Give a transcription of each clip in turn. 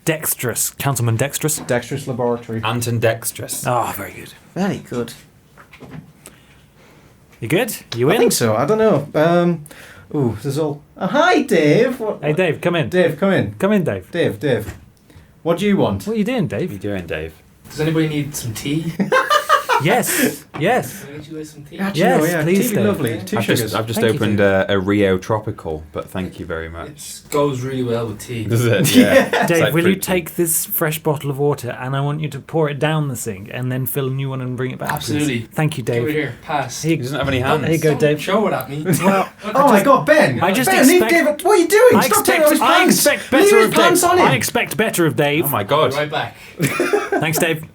Dexterous. Councilman Dexterous. Dexterous Laboratory. Anton Dexterous. Oh, very good. Very good. You good? You in? I think so. I don't know. This is all... hi, Dave. Hey, Dave, come in. Dave, come in. Come in, Dave. Dave. What do you want? What are you doing, Dave? What are you doing, Dave? Does anybody need some tea? Yes. Can I get you guys some tea? Yes, please, tea be Dave. lovely. 2 sugars. I've just Thank you, opened a Rio Tropical, but thank you very much. It goes really well with tea. Does it? Yeah. It's Dave, like will you fruit tea. take this fresh bottle of water and I want you to pour it down the sink and then fill a new one and bring it back? Absolutely. Please? Thank you, Give it Dave. here. Pass. He doesn't have any hands. Here you go, Don't Dave. Show it at me. Well, Oh my God, Ben! I just Ben, leave expect- David. What are you doing? Stop taking off his I pants. expect Leave better his of pants Dave. on him. I expect better of Dave. Oh my I'll God. be right back. Thanks, Dave.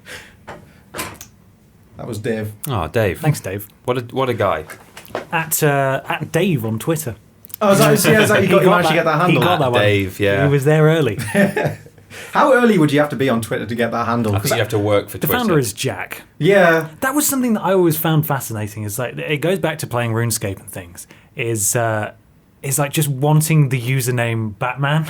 That was Dave. Oh, Dave. Thanks, Dave. What a guy. At Dave on Twitter. Oh, is that you managed to get that handle? He got that one. Dave, yeah. He was there early. How early would you have to be on Twitter to get that handle? I think you have to work for The Twitter. founder is Jack. Yeah. That was something that I always found fascinating. Is like it goes back to playing RuneScape and things. Is like just wanting the username Batman.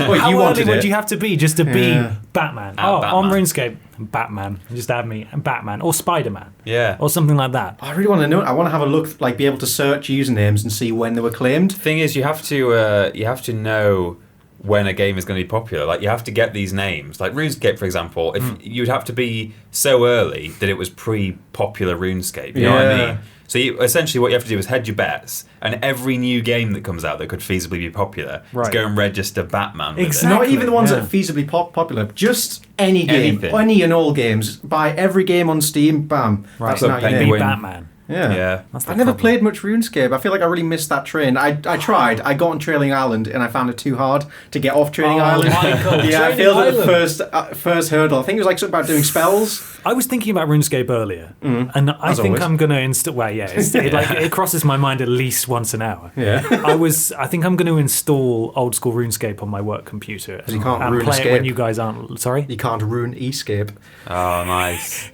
Well, How you early wanted would it. you have to be just to be Yeah. Batman? Batman. On RuneScape, Batman. Just add me, Batman or Spider-Man Yeah. or something like that. I really want to know. I want to have a look, like be able to search usernames and see when they were claimed. Thing is, you have to know when a game is going to be popular. Like you have to get these names. Like RuneScape, for example, if you'd have to be so early that it was pre-popular RuneScape. You know what I Yeah. mean? So essentially, what you have to do is hedge your bets, and every new game that comes out that could feasibly be popular, is Right. go and register Batman. With Exactly. Not even the ones yeah. that are feasibly popular. Just any game, Anything. any and all games. Buy every game on Steam. Bam. Right. That's Put now your penny name. Be win. Batman. Yeah. Yeah. That's the I never problem. played much RuneScape. I feel like I really missed that train. I tried. I got on Trailing Island and I found it too hard to get off Trailing Oh, Island. Michael, Yeah, I Trailing failed at the Island. first hurdle. I think it was like something about doing spells. I was thinking about RuneScape earlier, and I As think always. I'm going to install. Well, yeah, it crosses my mind at least once an hour. Yeah. I think I'm going to install old school RuneScape on my work computer you can't and play it RuneScape. when you guys aren't. Sorry. You can't ruin Escape. Oh, nice.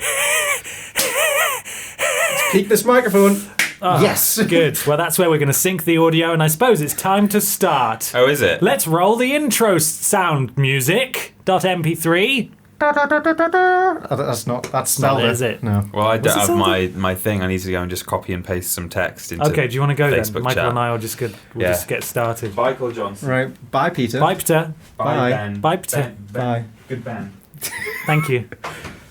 Peek this microphone. Oh, Yes. Good. Well, that's where we're going to sync the audio, and I suppose it's time to start. Oh, is it? Let's roll the intro sound music. .mp3. That's not not Zelda. it, is it? No. Well, I don't it have my thing. I need to go and just copy and paste some text into Okay, do you want to go Facebook then? Michael chat. and I will just get started. Michael Johnson. Right. Bye, Peter. Bye, Peter. Bye. Ben. Bye, Peter. Bye. Good Ben. Thank you.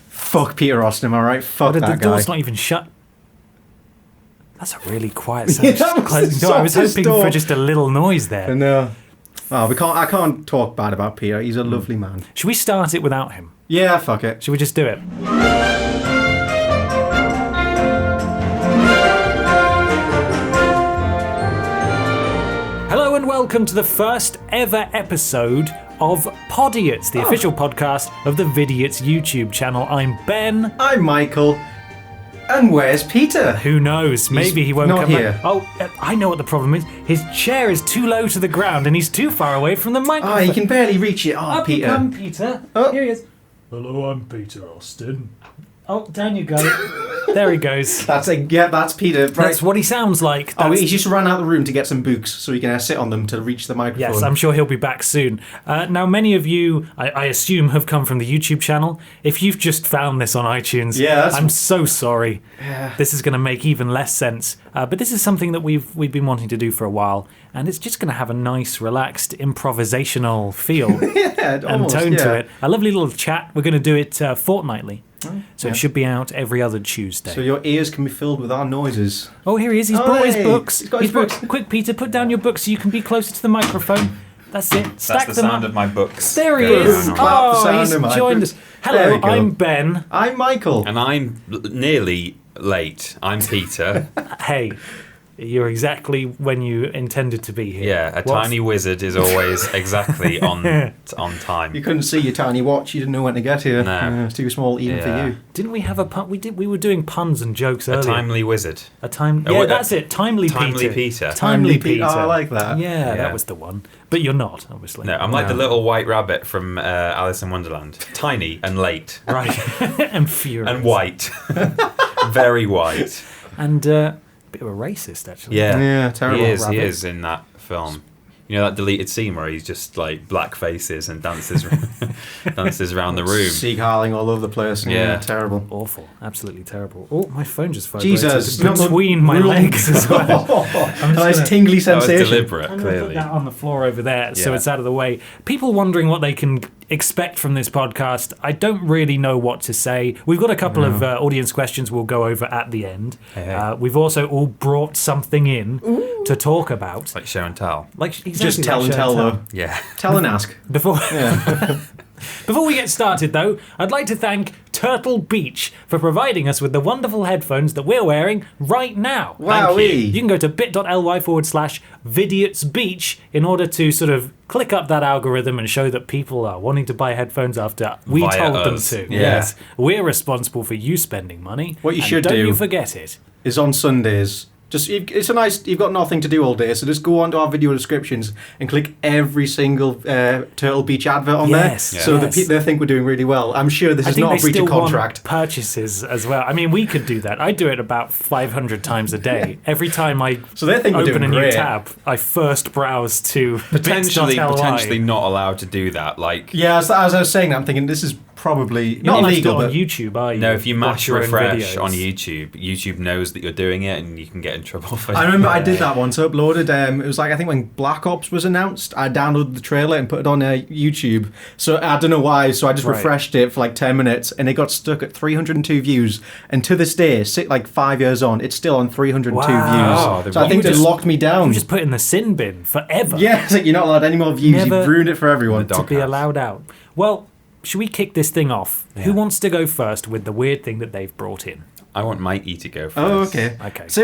Fuck Peter Austin, alright? Fuck The that guy. door's not even shut. That's a really quiet sound. Yeah, that was Closing the door. I was softest hoping door. for just a little noise there. No. Oh, I can't talk bad about Peter. He's a lovely man. Should we start it without him? Yeah, fuck it. Should we just do it? Hello and welcome to the first ever episode of Podiots, the official podcast of the Vidiots YouTube channel. I'm Ben. I'm Michael. And where's Peter? Who knows? Maybe he won't not come here. back. Oh, I know what the problem is. His chair is too low to the ground and he's too far away from the Oh, microphone. he can barely reach it. Oh, Up Peter. you come, Peter. Oh. Here he is. Hello, I'm Peter Austin. Oh, down you go. There he goes. That's Peter. Right. That's what he sounds like. Oh, That's- he's just ran out of the room to get some books so he can sit on them to reach the microphone. Yes, I'm sure he'll be back soon. Now, many of you, I assume, have come from the YouTube channel. If you've just found this on iTunes, Yeah, that's- I'm so sorry. This is going to make even less sense. But this is something that we've been wanting to do for a while, and it's just going to have a nice, relaxed, improvisational feel Yeah, and almost, tone yeah. to it. A lovely little chat. We're going to do it fortnightly. So it should be out every other Tuesday. So your ears can be filled with our noises. Oh, here he is. He's Oh, brought his hey, books. he's got his brought- books. Quick, Peter, put down your books so you can be closer to the microphone. That's it. Stack That's the them sound up. of my books. There he going is. on. Clap the Oh, sound he's of my joined books. us. There Hello, we go. I'm Ben. I'm Michael. And I'm nearly late. I'm Peter. Hey, you're exactly when you intended to be here. Yeah, a What's- tiny wizard is always exactly on time. You couldn't see your tiny watch. You didn't know when to get here. No. It's too small even Yeah. for you. Didn't we have a pun? We were doing puns and jokes A earlier. timely wizard. A time. Oh, Yeah, wait, that's it. Timely Peter. Peter. Timely Pete. Peter. Oh, I like that. Yeah, Yeah. that was the one. But you're not, obviously. No, I'm like the No. little white rabbit from Alice in Wonderland. Tiny and late. Right. And furious. And white. Very white. And a bit of a racist, actually. Yeah. Yeah, terrible He is rabbit. in that film. You know that deleted scene where he's just like black faces and dances around the room. Seagalling all over the place. Yeah. Terrible. Awful. Absolutely terrible. Oh, my phone just vibrated Jesus. between my legs as well. Nice tingly That was sensation. deliberate, I'm going to put clearly. that on the floor over there so Yeah. it's out of the way. People wondering what they can expect from this podcast. I don't really know what to say. We've got a couple of audience questions we'll go over at the end. Hey. We've also all brought something in to talk about. Like show and tell. Like exactly Just like tell and show tell, though. Yeah. Tell and ask. Before Before we get started, though, I'd like to thank Turtle Beach for providing us with the wonderful headphones that we're wearing right now. Wowee. Thank you. You can go to bit.ly/Vidiots Beach in order to sort of click up that algorithm and show that people are wanting to buy headphones after we Via told them us. to. Yeah. Yes. We're responsible for you spending money. What you and should don't do- you forget it. Is on Sundays. You've got nothing to do all day, so just go onto our video descriptions and click every single Turtle Beach advert on Yes, there, so yes. they think we're doing really well. I'm sure this I is think not they a breach still of contract. want purchases as well. I mean, we could do that. I do it about 500 times a day. Every time I So they think we're open doing a new great. tab, I first browse to Potentially bits.ly. not allowed to do that. Like, Yeah, as I was saying that, I'm thinking this is probably You're not allowed to do illegal, it on but YouTube, are you? no, if you Watch mash your own refresh videos. on YouTube knows that you're doing it, and you can get in trouble for I it. remember I did that once. I uploaded. It was like I think when Black Ops was announced, I downloaded the trailer and put it on YouTube. So I don't know why. So I just Right. refreshed it for like 10 minutes, and it got stuck at 302 views. And to this day, like 5 years on, it's still on 302 Wow. Oh, views. they So I think You they just- locked me down. You just put it in the sin bin forever Yeah, it's like you're not allowed any more views. Never- You've ruined it for everyone. The to be doghouse. allowed out. Well, should we kick this thing off? Who wants to go first with the weird thing that they've brought in? I want Mikey to go first. Oh, okay. Okay. So,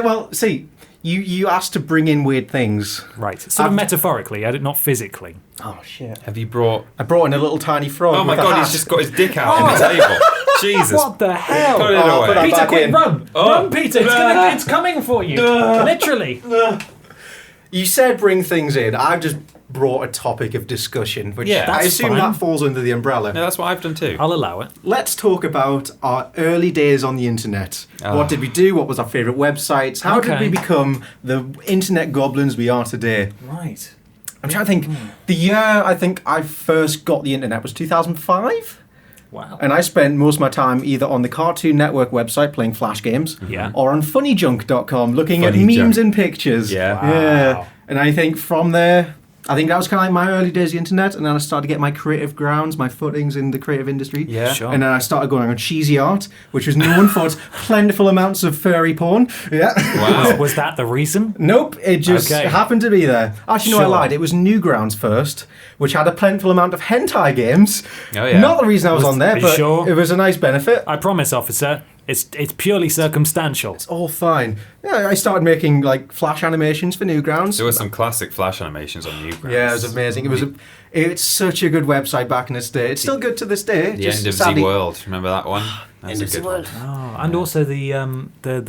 you asked to bring in weird things. Right. Sort of I've- metaphorically, not physically. Oh, shit. Have you brought? I brought in a little tiny frog. Oh my with a god, hat. he's just got his dick out on the table. Jesus. What the hell? Put it Oh, away. put that Peter, back quick, in. run! Oh. Run, Peter! It's coming for you. Literally. You said bring things in. I've just brought a topic of discussion, which Yeah, I that's assume fine. that falls under the umbrella. No, that's what I've done too. I'll allow it. Let's talk about our early days on the internet. Oh. What did we do? What was our favourite websites? How did Okay. we become the internet goblins we are today? Right. I'm trying to think. The year I think I first got the internet was 2005. Wow. And I spent most of my time either on the Cartoon Network website playing Flash games Yeah. or on funnyjunk.com looking at Funny memes Junk. and pictures. Yeah. Wow. Yeah. And I think from there, I think that was kind of like my early days of the internet, and then I started to get my creative grounds, my footings in the creative industry. Yeah. Sure. And then I started going on Cheesy Art, which was known for its plentiful amounts of furry porn. Yeah. Wow. Was that the reason? Nope, it just Okay. happened to be there. Actually, no, I Sure. lied. It was Newgrounds first, which had a plentiful amount of hentai games. Oh, yeah. Not the reason I was Was- on there, are you but sure? it was a nice benefit. I promise, officer. It's purely circumstantial. All fine. Yeah, I started making like Flash animations for Newgrounds. There were some classic Flash animations on Newgrounds. Yeah, it was amazing. It's such a good website back in its day. It's still good to this day. The just End of sadly- Z World. Remember that one? That's a good one. Oh, and also the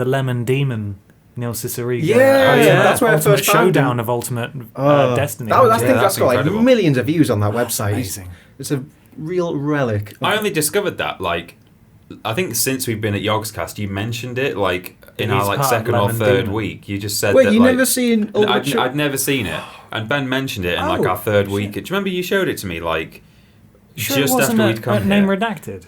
Lemon Demon, Neil Cicierega. Yeah, that's where I Ultimate first found him. Showdown of Ultimate Destiny. I think Yeah, that's that's got like incredible. millions of views on that website. amazing. It's a real relic. I only discovered that I think since we've been at Yogscast, you mentioned it in He's our part second of or Lemon third Demon. week. You just said Wait, that you like, never seen Ultimate Show- I'd never seen it, and Ben mentioned it in like Oh, our third week. Do you remember you showed it to me like Sure just it wasn't after we'd come name here? redacted.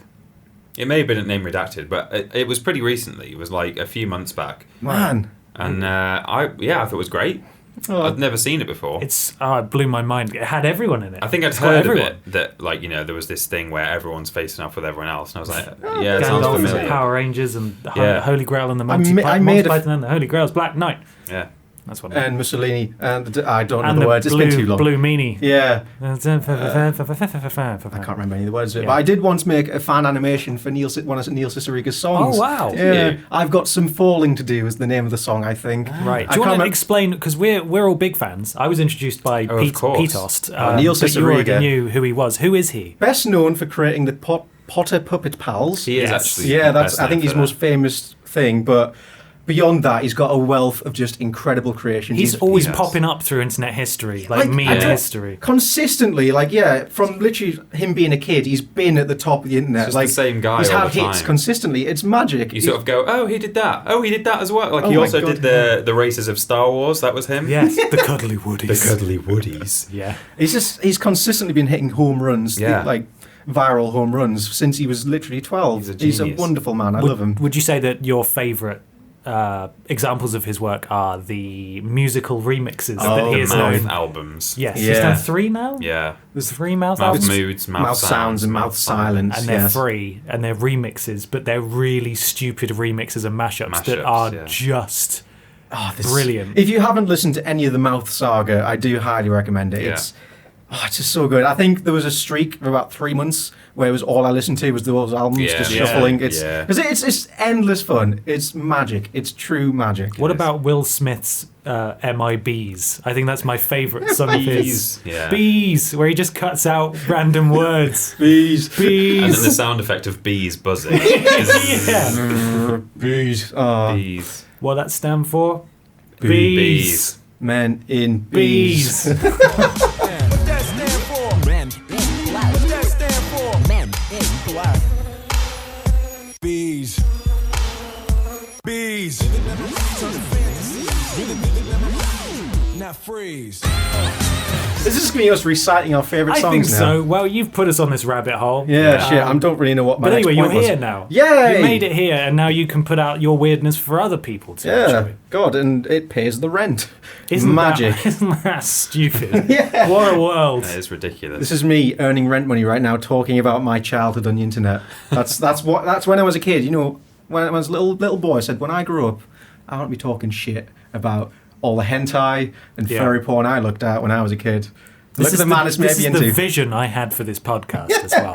It may have been at Name Redacted, but it was pretty recently. It was like a few months back, Man. and I thought it was great. Oh. I'd never seen it before. It blew my mind. It had everyone in it. I think I'd It's got heard of everyone. it that there was this thing where everyone's facing off with everyone else, and I was like, yeah, it sounds Gandalf and the familiar. Power Rangers and the Yeah. Holy Grail and the I Monty ma- I made a- Python and the Holy Grail's Black Knight. Yeah. That's what I mean. And Mussolini. And I don't know And the the words. It's been too long. blue meanie. Yeah. I I can't remember any of the words of it. Yeah. But I did once make a fan animation for one of Neil Ciceriega's songs. Oh, wow. Yeah. you? I've Got Some Falling to Do is the name of the song, I think. Right. I Do you want can't to remember- explain? Because we're all big fans. I was introduced by Oh, of course. Petost. Neil but you already Cicierega. knew who he was. Who is he? Best known for creating the Potter Puppet Pals. He is Yes. actually. Yeah, best I think known his for most famous thing. But beyond that, he's got a wealth of just incredible creations. He's always Yes. popping up through internet history, like meme I don't- history. consistently, from literally him being a kid, he's been at the top of the internet. It's just the same guy He's all had the hits time. consistently. It's magic. You sort of go, oh, he did that. Oh, he did that as well. Like, Oh he my also God. did the races of Star Wars. That was him. Yes, the cuddly woodies. The Cuddly Woodies. Yeah. he's consistently been hitting home runs, Yeah. viral home runs since he was literally 12. He's a He's a genius. wonderful man. I love him. Would you say that your favourite examples of his work are the musical remixes that he The has mouth known? albums. Yes, he's Yeah. done 3 now? Yeah. There's 3 mouth Mouth albums? moods, Mouth sounds and mouth silence. And they're yes. free, and they're remixes, but they're really stupid remixes and mashups that Mashups, are yeah. just Oh, brilliant. If you haven't listened to any of the Mouth Saga, I do highly recommend it. Yeah. It's just so good. I think there was a streak of about 3 months where it was all I listened to was those albums, Yeah, just yeah, shuffling. yeah. Because it's endless fun. It's magic. It's true magic. What about Will Smith's MIBs? I think that's my favourite song of his. Bees. Yeah. Bees, where he just cuts out random words. Bees? Bees. And then the sound effect of bees buzzing. Yeah. Bees. Oh, Bees. What that stand for? Bees. men in bees. Bees. What that stand for? Men in black. What that stand for? Men in black. Bees. Bees. Now freeze. Is this going to be us reciting our favourite I songs think now? so. Well, you've put us on this rabbit hole. Yeah, shit. I don't really know what my But next anyway, you're point was. here now. Yay! You made it here, and now you can put out your weirdness for other people to Yeah, enjoy. God, and it pays the rent. Isn't magic. Isn't that stupid? Yeah. What a world. That is ridiculous. This is me earning rent money right now, talking about my childhood on the internet. That's when I was a kid. You know, when I was a little boy, I said, when I grow up, I want to be talking shit about all the hentai and Yeah. furry porn I looked at when I was a kid. Look at the madness this maybe is the into. vision I had for this podcast as well.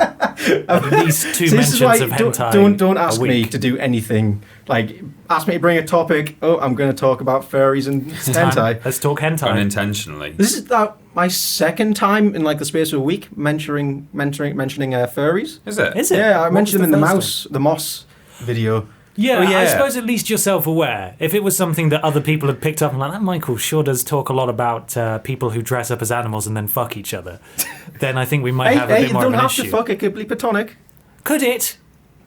At least 2 See, this mentions is why of hentai. don't a ask me week. to do anything. Like, ask me to bring a topic. Oh, I'm going to talk about furries and hentai. Let's talk hentai. Unintentionally. This is my second time in like the space of a week mentioning furries. Is it? Is it? Yeah, I What mentioned was them in first the Moss video. Yeah, Oh, yeah. I suppose at least you're self-aware. If it was something that other people had picked up and like, that Michael sure does talk a lot about people who dress up as animals and then fuck each other, then I think we might have a Hey, bit more don't of an have issue. to fuck. It could be platonic. Could it?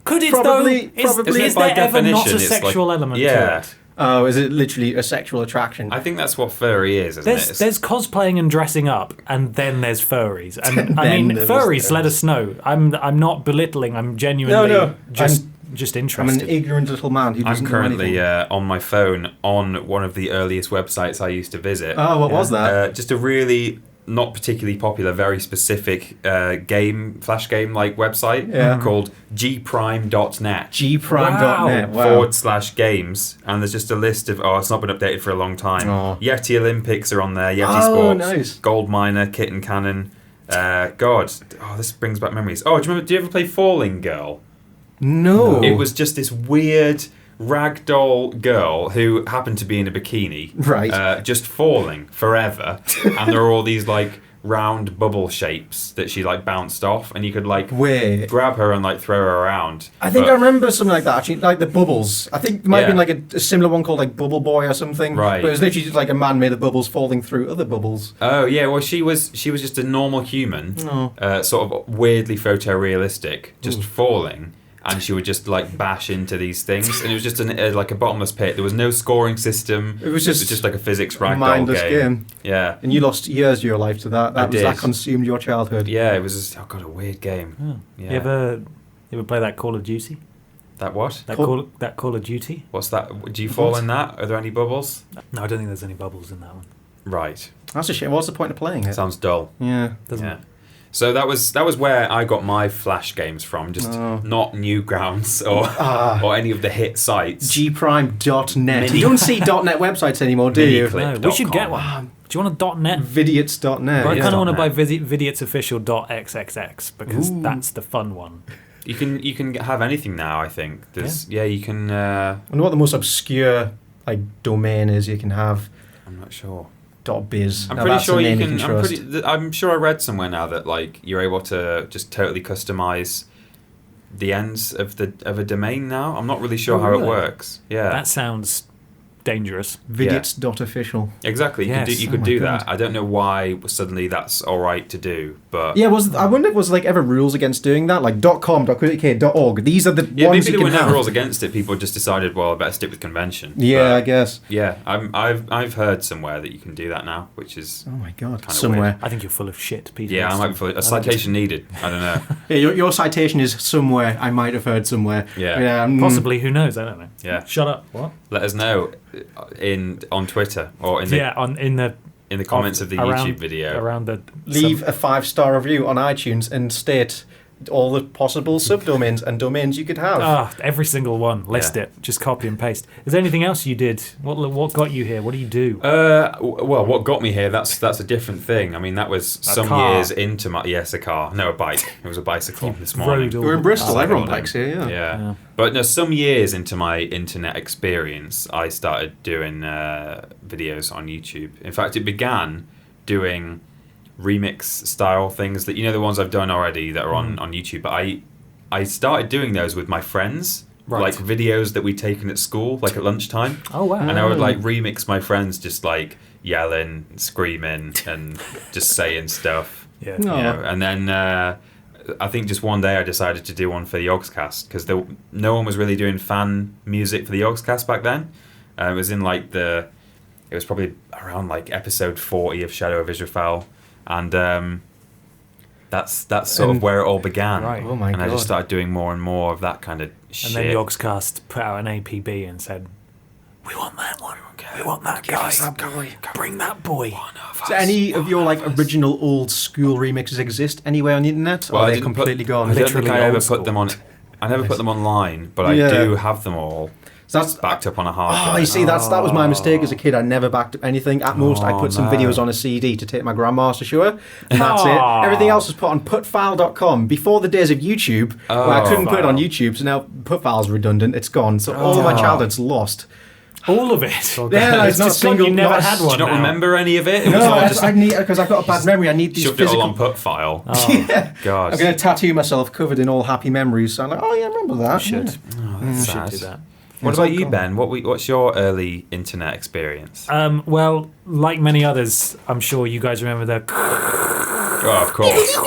Could it Probably- though? Is, probably. is By there ever not definition, a it's sexual like- element to yeah. it? Oh, is it literally a sexual attraction? I think that's what furry is, isn't it? There's cosplaying and dressing up, and then there's furries. And I Then mean, there was furries. Let furries. us know. I'm not belittling. I'm genuinely No. just I'm an interested. ignorant little man who I'm doesn't know currently anything. on my phone on one of the earliest websites I used to visit. Oh, what was that? Just a really not particularly popular, very specific flash game like website Yeah. called GPRIME.net. GPRIME.net. Wow. /games, and there's just a list of it's not been updated for a long time. Oh. Yeti Olympics are on there, Yeti Oh, Sports, nice. Gold Miner, Kitten Cannon. This brings back memories. Oh, do you ever play Falling Girl? No. It was just this weird ragdoll girl who happened to be in a bikini, Right. just falling forever, and there were all these like round bubble shapes that she like bounced off, and you could like Wait. grab her and like throw her around. I think But- I remember something like that, actually, like the bubbles. I think there might have Yeah. been like a similar one called like Bubble Boy or something. Right. But it was literally just like a man made of bubbles falling through other bubbles. Oh yeah, well she was just a normal human, sort of weirdly photorealistic, just falling, and she would just like bash into these things, and it was just like a bottomless pit. There was no scoring system. It was just like a physics A ragdoll mindless game. Yeah, And you lost years of your life to that. I did. That consumed your childhood. yeah, it was just a weird game. Oh. Yeah. You ever play that Call of Duty? That what? That Call- Call of Duty? What's that? Do you fall in that? Are there any bubbles? No, I don't think there's any bubbles in that one. Right. That's a shame. What's the point of playing it? Sounds dull. Yeah. Doesn't Yeah. So that was where I got my Flash games from. Just not Newgrounds or any of the hit sites. GPRIME.net. Mini- You don't see .net websites anymore, do you? Miniclip. No, we should get Click.com. one. Do you want a .net? Vidiots.net. But I yeah. kind of want to buy .net. Vidiotsofficial.xxx because that's the fun one. You can have anything now. I think you can. I wonder what the most obscure like domain is you can have. I'm not sure. .biz. I'm Now, pretty that's a sure you name can. I'm sure I read somewhere now that like you're able to just totally customize the ends of a domain now. I'm not really sure Oh, how really? it works. Yeah. That sounds dangerous. Vidiots.official. Exactly. You Yes. could Oh do my that. God. I don't know why suddenly that's all right to do, but Yeah, I wonder if was like ever rules against doing that, like .com, .co.uk, .org. These are the yeah, ones maybe you there can were no have. rules against it. People just decided, well, I better stick with convention. Yeah, I But, guess. yeah. I've heard somewhere that you can do that now, which is Oh my god, Kinda somewhere. I think you're full of shit, Peter. yeah. I might be full, a citation needed. I don't know. Yeah, your citation is somewhere. I might have heard somewhere. Yeah. Possibly, who knows? I don't know. Yeah. Shut up. What? Let us know on Twitter or in the in the comments of the YouTube video. Around the Leave a 5-star review on iTunes and state all the possible subdomains and domains you could have. every single one. List Yeah. it. Just copy and paste. Is there anything else you did? What got you here? What do you do? Well, what got me here? That's a different thing. I mean, that was some car. years into my a car. No, a bike. It was a bicycle this morning. Rode all- We're in Bristol. Oh, Everyone God. bikes here. Yeah. Yeah. But no, some years into my internet experience, I started doing videos on YouTube. In fact, it began doing remix style things that the ones I've done already that are on YouTube. But I started doing those with my friends, Right. like videos that we'd taken at school, like at lunchtime. Oh wow. And I would like remix my friends just like yelling, screaming, and just saying stuff. Yeah. No. You know, and then I think just one day I decided to do one for the Yogscast because no one was really doing fan music for the Yogscast back then. It was in like it was probably around like episode 40 of Shadow of Israfel, and that's sort of where it all began. Right. Oh my and god. I just started doing more and more of that kind of shit. And then Yogscast put out an APB and said, "We want that one. We want that guy. Bring that boy." Do any of your like original old school remixes exist anywhere on the internet? Well, or I are they didn't completely gone? I don't think Literally I ever old school. put them on. I never put them online, but Yeah. I do have them all So that's backed up on a hard Oh, drive. you see, that was my mistake as a kid. I never backed up anything. At most, I put some no. videos on a CD to take my grandma's to show her, and that's Aw. it. Everything else was put on putfile.com before the days of YouTube, where I couldn't put it on YouTube. So now putfile's redundant. It's gone. So all of my childhood's lost. All of it. Yeah, it's it's not just like single- you never not a- had Do one. you not now. remember any of it? It was No, all just I need because I've got a bad memory. I need these shoved it all physical. on put file. Yeah. God. I'm going to tattoo myself covered in all happy memories. So I'm like, oh yeah, I remember that. Should. That's Should sad. do that. What It's about all you, gone. Ben? What's your early internet experience? Well, like many others, I'm sure you guys remember the. Oh, of course.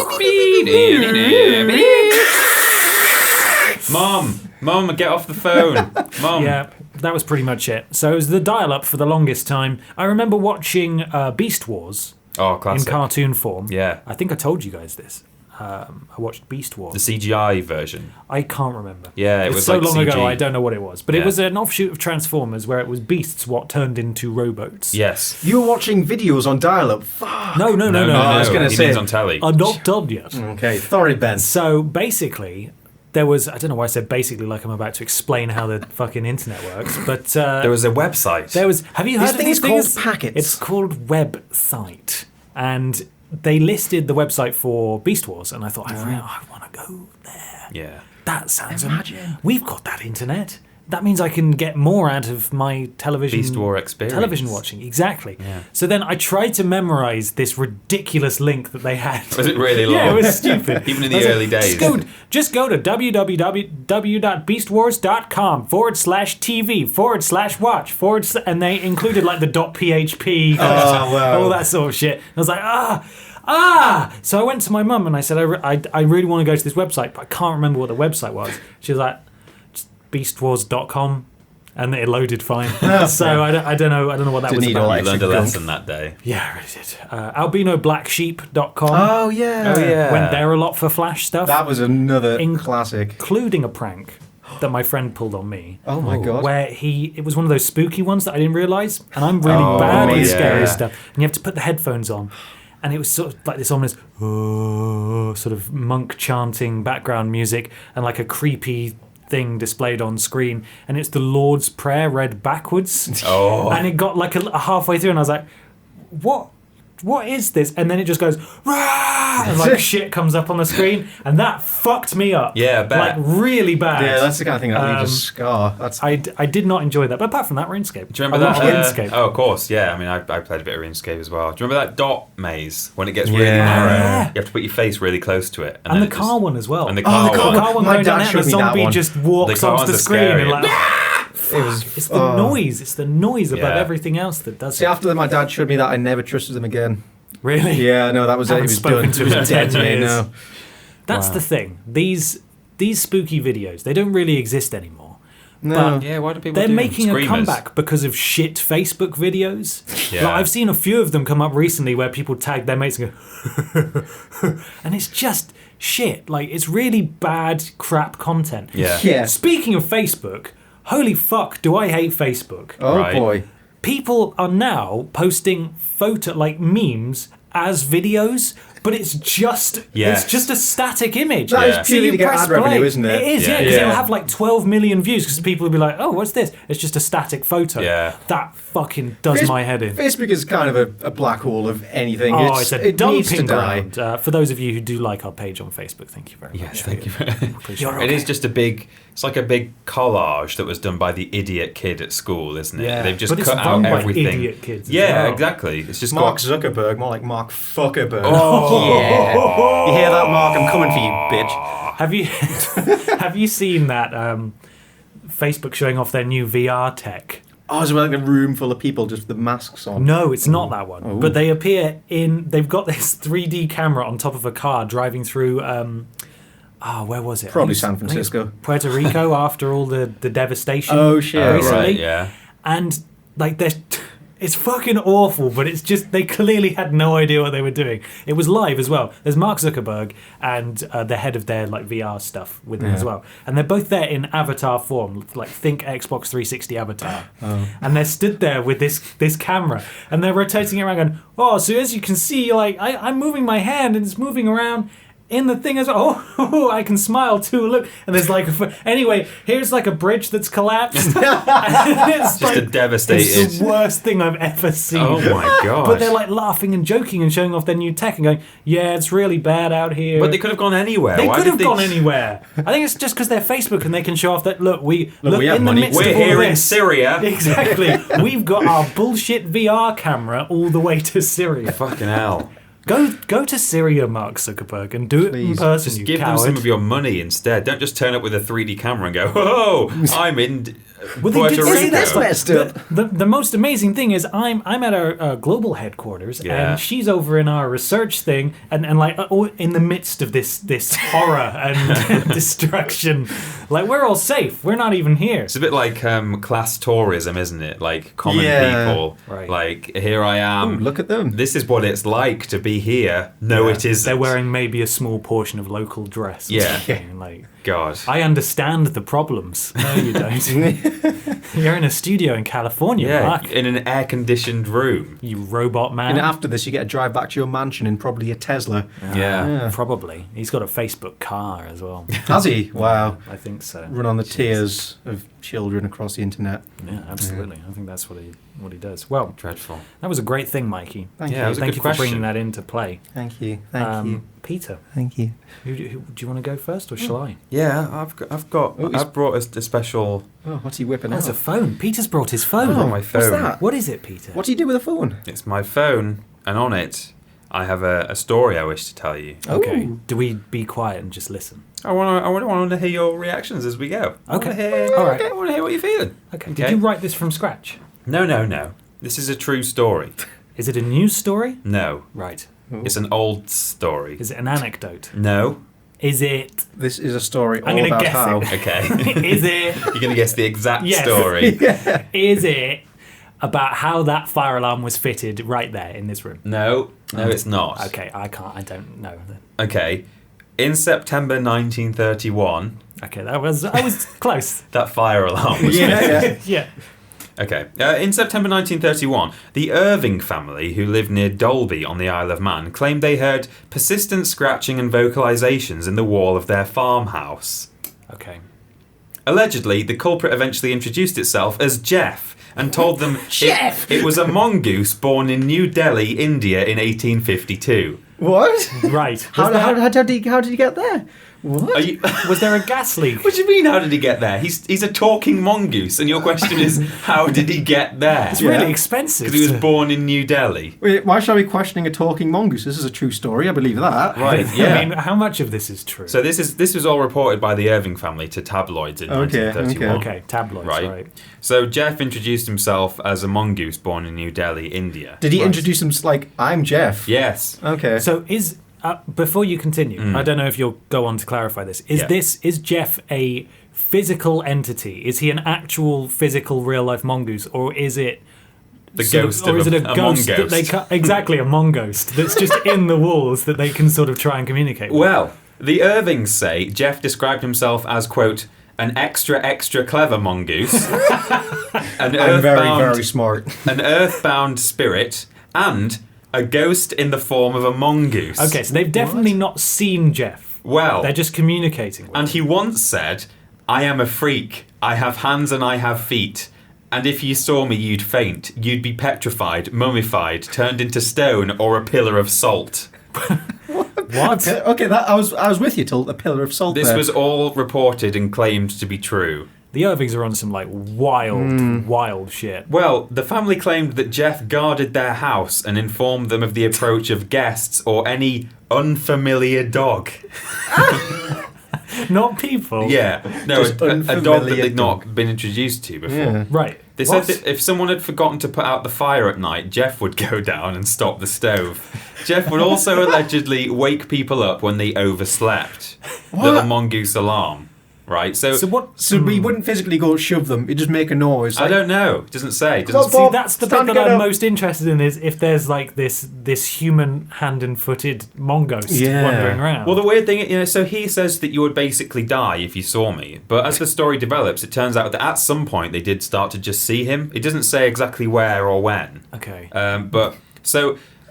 Mom, get off the phone. Mom. Yeah, that was pretty much it. So it was the dial-up for the longest time. I remember watching Beast Wars Oh, in classic. cartoon form. Yeah. I think I told you guys this. I watched Beast Wars. The CGI version. I can't remember. Yeah, it It's was so like long CG. ago. I don't know what it was, but it Yeah. was an offshoot of Transformers where it was beasts what turned into robots. Yes. You were watching videos on dial-up. Fuck. No. I was gonna he say- means on telly. I'm not done yet. Okay, sorry, Ben. So basically, there was, I don't know why I said basically like I'm about to explain how the fucking internet works, but There was a website. have you heard This of thing these is called things? packets. It's called Website. And they listed the website for Beast Wars, and I thought, I want to go there. Yeah. That sounds Imagine. We've got that internet. That means I can get more out of my television. Beast War experience. Television watching, exactly. Yeah. So then I tried to memorize this ridiculous link that they had. Was it really long? Yeah, it was stupid. Even in I the was early days. Just go to www.beastwars.com/TV/watch/ and they included like the .php, wow. all that sort of shit. I was like, So I went to my mum and I said, I really want to go to this website, but I can't remember what the website was. She was like, just beastwars.com. And it loaded fine. So I don't know what that Didn't was need about. all You learned a Extra lesson that day. Yeah, I really did. albinoblacksheep.com. Oh yeah. Oh, yeah. Went there a lot for Flash stuff, That was another In- classic. including a prank that my friend pulled on me. Oh my god. Where it was one of those spooky ones that I didn't realise, and I'm really Oh, bad at yeah. scary stuff. And you have to put the headphones on, and it was sort of like this ominous, sort of monk chanting background music, and like a creepy thing displayed on screen, and it's the Lord's Prayer read backwards. Oh. And it got like a halfway through, and I was like, what is this? And then it just goes, "Rah!" and like shit comes up on the screen, and that fucked me up. Yeah, I bet. Like really bad. Yeah, that's the kind of thing that leaves a scar. That's I did not enjoy that. But apart from that, RuneScape. Do you remember I that? love RuneScape. Oh, of course, yeah. I mean, I played a bit of RuneScape as well. Do you remember that dot maze when it gets really Yeah. narrow? Yeah. You have to put your face really close to it, And then the it car one as well. And the Oh, car the car one. The car one My going dad down there, and the showed me that zombie one. just walks The car onto the ones are screen scary. and like, It's the noise. It's the noise above Yeah. everything else that does See, it. after my dad showed me that, I never trusted him again. Really? Yeah, no, that was it. He Haven't was spoken done. to He him was in dead 10 to me. years. No. That's the thing. These spooky videos, they don't really exist anymore. No. But Yeah, why do people they're do making a Screamers? comeback because of shit Facebook videos. Yeah. Like, I've seen a few of them come up recently where people tag their mates and go, and it's just shit. Like, it's really bad, crap content. Yeah. Yeah. Speaking of Facebook, holy fuck, do I hate Facebook. Oh Right. boy. People are now posting memes as videos, but it's just Yes. it's just a static image. That is So purely you to get press ad revenue, play. isn't it? It is, Yeah. yeah, because Yeah. it'll have like 12 million views because people will be like, oh, what's this? It's just a static photo. Yeah. That fucking does my head in. Facebook is kind of a black hole of anything. Oh, it's a it needs to dumping die. ground. For those of you who do like our page on Facebook, thank you very much. Yes, thank you. Appreciate It is just it's like a big collage that was done by the idiot kid at school, isn't it? Yeah. They've just But it's cut run out by everything. idiot kids as Yeah, well. exactly. It's just Mark got Zuckerberg, more like Mark Fuckerberg. Oh. Yeah. You hear that, Mark? I'm coming for you, bitch. Have you have you seen that Facebook showing off their new VR tech? Oh, is it like a room full of people just with the masks on? No, it's not that one. Oh. But they appear in. They've got this 3D camera on top of a car driving through. Where was it? Probably I think San it's Francisco. Puerto Rico after all the devastation. Oh, shit. Oh, recently. right, yeah. And like it's fucking awful, but it's just they clearly had no idea what they were doing. It was live as well. There's Mark Zuckerberg and the head of their like VR stuff with them as well, and they're both there in avatar form, like think Xbox 360 avatar. And they're stood there with this camera, and they're rotating it around, going, "Oh, so as you can see, like I'm moving my hand, and it's moving around." In the thing as well, oh, I can smile too. Look, and there's like, anyway, here's like a bridge that's collapsed. And it's Just a devastated. It's the worst thing I've ever seen. Oh my god! But they're like laughing and joking and showing off their new tech and going, "Yeah, it's really bad out here." But they could have gone anywhere. They Why could did have gone anywhere. I think it's just because they're Facebook and they can show off that look we have in the money. midst We're of all here in this, Syria. Exactly. We've got our bullshit VR camera all the way to Syria. Fucking hell! Go to Syria, Mark Zuckerberg, and do it in Please. person. Just you give them coward. some of your money instead. Don't just turn up with a 3D camera and go, "Oh, I'm in Well, they Puerto did Rico." say That's messed up. The most amazing thing is I'm at our global headquarters Yeah. and she's over in our research thing and like in the midst of this horror and destruction, like we're all safe. We're not even here. It's a bit like class tourism, isn't it? Like common Yeah. people. Right. Like, here I am. Ooh, look at them. This is what it's like to be here. No, it isn't. They're wearing maybe a small portion of local dress. or Yeah. something, like God. I understand the problems. No, you don't. You're in a studio in California, Yeah, Mark. in an air-conditioned room. You robot man. And after this, you get to drive back to your mansion in probably a Tesla. Yeah. Probably. He's got a Facebook car as well. Has he? Wow. I think so. Run on the tears of children across the internet. Yeah, absolutely. I think that's what he does. Well, Dreadful. that was a great thing, Mikey. Thank Yeah, you. it was a Thank good you for bringing question. that into play. Thank you. Thank you. Peter, Thank you. who, do you want to go first, or shall I? Yeah, I've brought a special. Oh, what's he whipping Oh, out? it's a phone. Peter's brought his phone. Oh, my phone. What's that? What is it, Peter? What do you do with a phone? It's my phone, and on it, I have a story I wish to tell you. Okay. Ooh. Do we be quiet and just listen? I want to hear your reactions as we go. I Okay. want to hear. All right. I want to hear what you're feeling. Okay. Okay. Did you write this from scratch? No. This is a true story. Is it a news story? No, Right. it's an old story. Is it an anecdote? No. Is it? This is a story I'm all gonna about guess how. it. Okay. Is it? You're gonna guess the exact Yes. story. Is it about how that fire alarm was fitted right there in this room? No, it's not. Okay, I don't know. Okay. In September 1931, Okay, I was close. that fire alarm was Yeah. Yeah. Okay. In September 1931, the Irving family, who lived near Dolby on the Isle of Man, claimed they heard persistent scratching and vocalizations in the wall of their farmhouse. Okay. Allegedly, the culprit eventually introduced itself as Jeff and told them Jeff! it was a mongoose born in New Delhi, India in 1852. What? Right. How did he get there? What? Are you, Was there a gas leak? what do you mean, how did he get there? He's a talking mongoose, and your question is, how did he get there? It's Yeah. really expensive. Because he was born in New Delhi. Wait, why shall we be questioning a talking mongoose? This is a true story. I believe that. Right, yeah. I mean, how much of this is true? So this was all reported by the Irving family to tabloids in Okay, 1931. okay, tabloids, Right. right. So Jeff introduced himself as a mongoose born in New Delhi, India. Did he Right. introduce him like, I'm Jeff? Yes. Okay. So is before you continue, I don't know if you'll go on to clarify this. Is Jeff a physical entity? Is he an actual physical real life mongoose, or is it The sort ghost or of is it a a ghost that mongoose. they exactly a mongoose that's just in the walls that they can sort of try and communicate with? Well, the Irvings say Jeff described himself as, quote, an extra clever mongoose, an I'm very, earthbound, very smart. an earthbound spirit, and a ghost in the form of a mongoose. Okay, so they've definitely not seen Jeff. Well, They're just communicating with and him. he once said, I am a freak. I have hands and I have feet. And if you saw me, you'd faint. You'd be petrified, mummified, turned into stone, or a pillar of salt. What? Okay, that I was with you till a pillar of salt. This there. was all reported and claimed to be true. The Irvings are on some like wild shit. Well, the family claimed that Jeff guarded their house and informed them of the approach of guests or any unfamiliar dog. Not people. Yeah, no, Just a dog that unfamiliar they'd dog. not been introduced to before. Yeah. Right. They What? said that if someone had forgotten to put out the fire at night, Jeff would go down and stop the stove. Jeff would also allegedly wake people up when they overslept. Little mongoose alarm, right? So, So what? So we wouldn't physically go shove them. He'd just make a noise. I don't know. It doesn't say. It Well, doesn't See, Bob, that's the it's time bit to that get I'm up. most interested in is if there's like this human hand and footed mongoose Yeah. wandering around. Well, the weird thing, so he says that you would basically die if you saw me. But as the story develops, it turns out that at some point they did start to just see him. It doesn't say exactly where or when. Okay.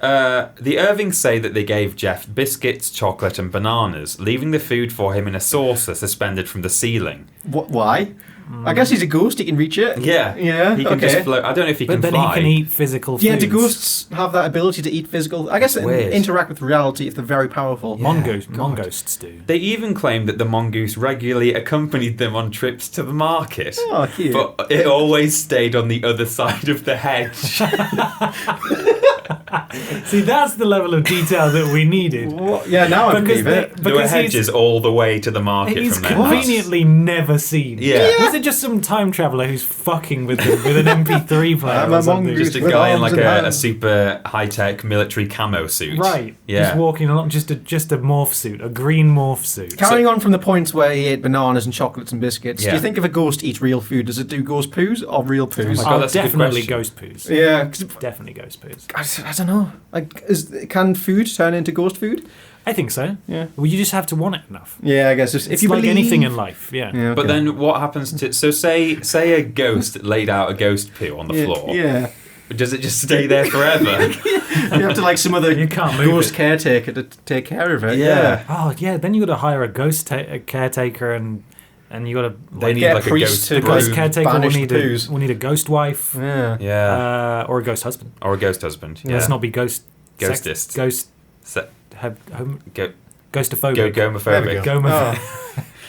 The Irvings say that they gave Jeff biscuits, chocolate, and bananas, leaving the food for him in a saucer suspended from the ceiling. Why? I guess he's a ghost. He can reach it. Yeah, Yeah. He can okay. just float. I don't know if he But can then fly. he can eat physical foods. Yeah, do ghosts have that ability to eat physical? I guess they Weird. interact with reality if they're very powerful. Mongoosts do. They even claim that the mongoose regularly accompanied them on trips to the market. Oh, cute. But it always stayed on the other side of the hedge. See, that's the level of detail that we needed. What? Yeah, now I believe it. There were hedges all the way to the market He's from their house. conveniently never seen. Yeah. Was it just some time traveller who's fucking with them with an MP3 player I'm or a something? mongoose. Just a With guy in arms like and a hands. super high-tech military camo suit. Right. Yeah. Just walking along, just a morph suit, a green morph suit. Carrying on from the points where he ate bananas and chocolates and biscuits, do Yeah. you think if a ghost eats real food, does it do ghost poos or real poos? my God, Oh, that's a good definitely question. ghost poos. Yeah, 'cause Definitely ghost poos. I don't know. Like, can food turn into ghost food? I think so. Yeah. Well, you just have to want it enough. Yeah, I guess if It's you like believe anything in life. Yeah. Yeah, But okay. then what happens to... So say a ghost laid out a ghost poo on the yeah, floor. yeah, Does it just stay there forever? you have to like some other You can't move ghost it. caretaker to take care of it. Yeah. Oh yeah. Then you got to hire a a caretaker and you got to. They need Get a like a priest ghost to The brew. ghost caretaker will banish need the poos. will need a ghost wife Yeah. Yeah. or a ghost husband. Or a ghost husband. Yeah. Let's not be ghost. Ghostist. Ghost. Se- Ghostophobic. Gomophobic. There we go.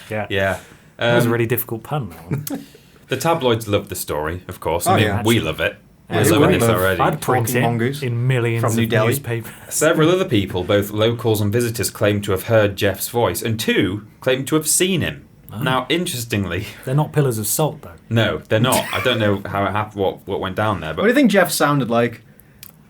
Yeah. Yeah. That was a really difficult pun. That one. The tabloids love the story, of course. Oh, I mean, yeah. we love it. Yeah, We're it's loving great. this already. I'd print Talking it mongoose in millions from New of Delhi. newspapers. Several other people, both locals and visitors, claim to have heard Jeff's voice, and 2 claim to have seen him. Now, interestingly, They're not pillars of salt though. no, they're not. I don't know how it happened, what went down there, What do but you think Jeff sounded like?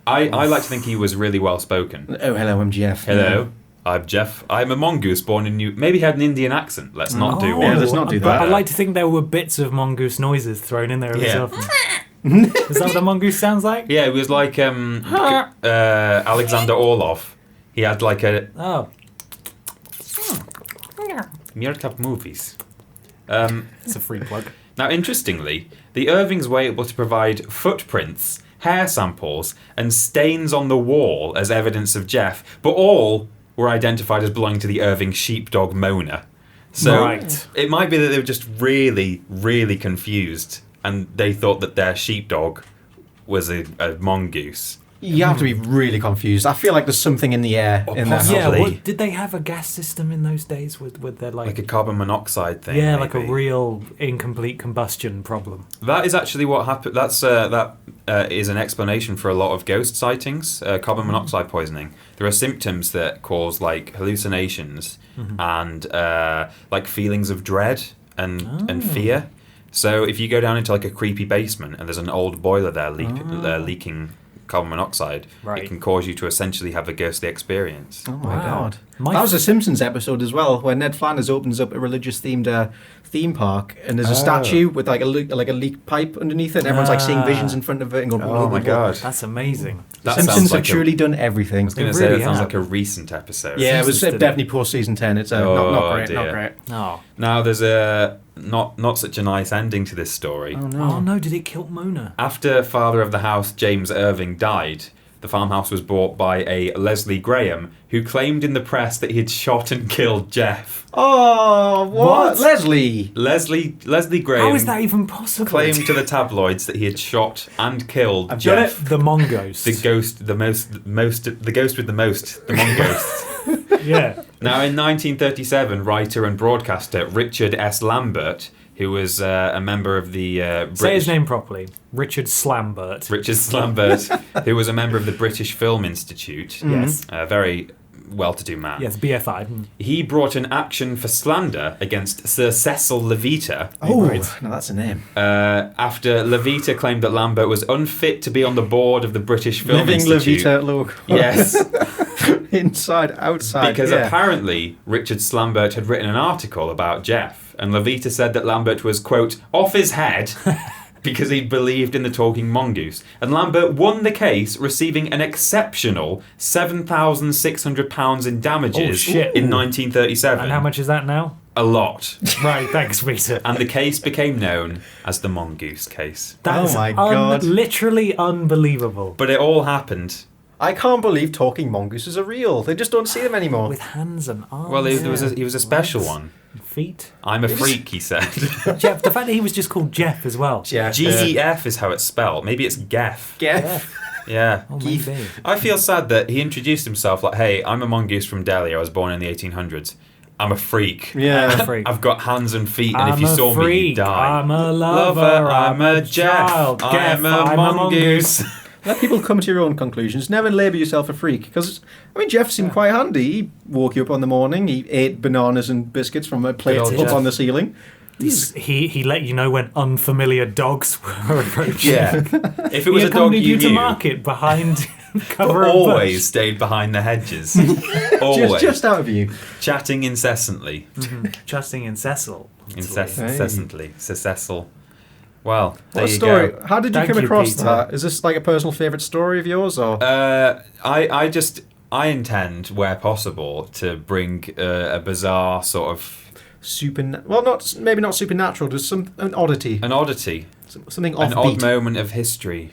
I like to think he was really well spoken. Oh, hello, I'm Jeff. Hello, I'm Jeff. I'm a mongoose born in New. Maybe he had an Indian accent. Let's not do Yeah, one. let's not do But that. I like to think there were bits of mongoose noises thrown in there every Yeah. so often. Is that what a mongoose sounds like? Yeah, it was like Alexander Orlov. He had like a Oh, Mirtap movies. it's a free plug. Now, interestingly, the Irvings were able to provide footprints, hair samples, and stains on the wall as evidence of Jeff, but all were identified as belonging to the Irving sheepdog Mona. So Right. it might be that they were just really, really confused, and they thought that their sheepdog was a mongoose. You have to be really confused. I feel like there's something in the air Or in there. possibly- Yeah, Lovely. did they have a gas system in those days with their Like a carbon monoxide thing. yeah, like a maybe. real incomplete combustion problem? That is actually what happened. That is an explanation for a lot of ghost sightings. Carbon monoxide poisoning. There are symptoms that cause like hallucinations and like feelings of dread and fear. So if you go down into like a creepy basement and there's an old boiler there leaking carbon monoxide, Right. it can cause you to essentially have a ghostly experience. Oh my Wow. god. My That was a Simpsons episode as well, where Ned Flanders opens up a religious-themed theme park, and there's a statue with like a leak pipe underneath it, and everyone's like seeing visions in front of it and going, Oh my god. That's amazing. That Simpsons sounds have like truly done everything. I was going to They say really that sounds have. like a recent episode. Yeah, it was Simpsons did definitely post season 10. It's not great, not dear. great. Oh. Now there's a not such a nice ending to this story. Oh no, did it kill Mona? After father of the house, James Irving, died, the farmhouse was bought by a Leslie Graham, who claimed in the press that he had shot and killed Jeff. Oh, what? What? Leslie Graham How is that even possible? claimed to the tabloids that he had shot and killed I've Jeff. got it. The Mongoose. The ghost, the ghost with the most, the Mongoose. Yeah. Now, in 1937, writer and broadcaster Richard S. Lambert, who was a member of the British... Say his name properly. Richard Slambert. Richard Lambert, who was a member of the British Film Institute. Yes. A very well-to-do man. Yes, BFI. He brought an action for slander against Sir Cecil Levita Oh, no, that's a name. after Levita claimed that Lambert was unfit to be on the board of the British Film Living Institute. Levita look. Yes, Inside, outside. because yeah. apparently Richard Lambert had written an article about Jeff, and Levita said that Lambert was, quote, off his head because he believed in the talking mongoose. And Lambert won the case, receiving an exceptional £7,600 in damages Oh, shit. in 1937. And how much is that now? A lot. Right, thanks, Peter. And the case became known as the mongoose case. That's Oh my God. literally unbelievable. But it all happened. I can't believe talking mongooses are real. They just don't see them anymore. With hands and arms. Well, he was a special legs, one. Feet. I'm a freak, he said. Jeff, the fact that he was just called Jeff as well. Yeah. GEF is how it's spelled. Maybe it's Geff. Geff. Yeah. Oh, maybe. I feel sad that he introduced himself like, hey, I'm a mongoose from Delhi. I was born in the 1800s. I'm a freak. Yeah. Freak. I've got hands and feet, and I'm if you a saw me, freak, you'd die. I'm a lover, I'm a Jeff. child. I'm Geff, a mongoose. Let people come to your own conclusions. Never label yourself a freak. Because, I mean, Jeff seemed quite handy. He woke you up in the morning. He ate bananas and biscuits from a plate Good old up Jeff. on the ceiling. He let you know when unfamiliar dogs were approaching. Yeah. If it was He a dog accompanied you you to knew, market behind cover but of always bush. stayed behind the hedges. Always. Just out of view. Chatting incessantly. Trusting in Cecil. Incessantly. Cecil. Well, there What a you story. go. How did you Thank come you, across Peter. that? Is this like a personal favourite story of yours? Or I intend, where possible, to bring a bizarre sort of maybe not supernatural, just an oddity. an oddity, Something an odd offbeat. moment of history.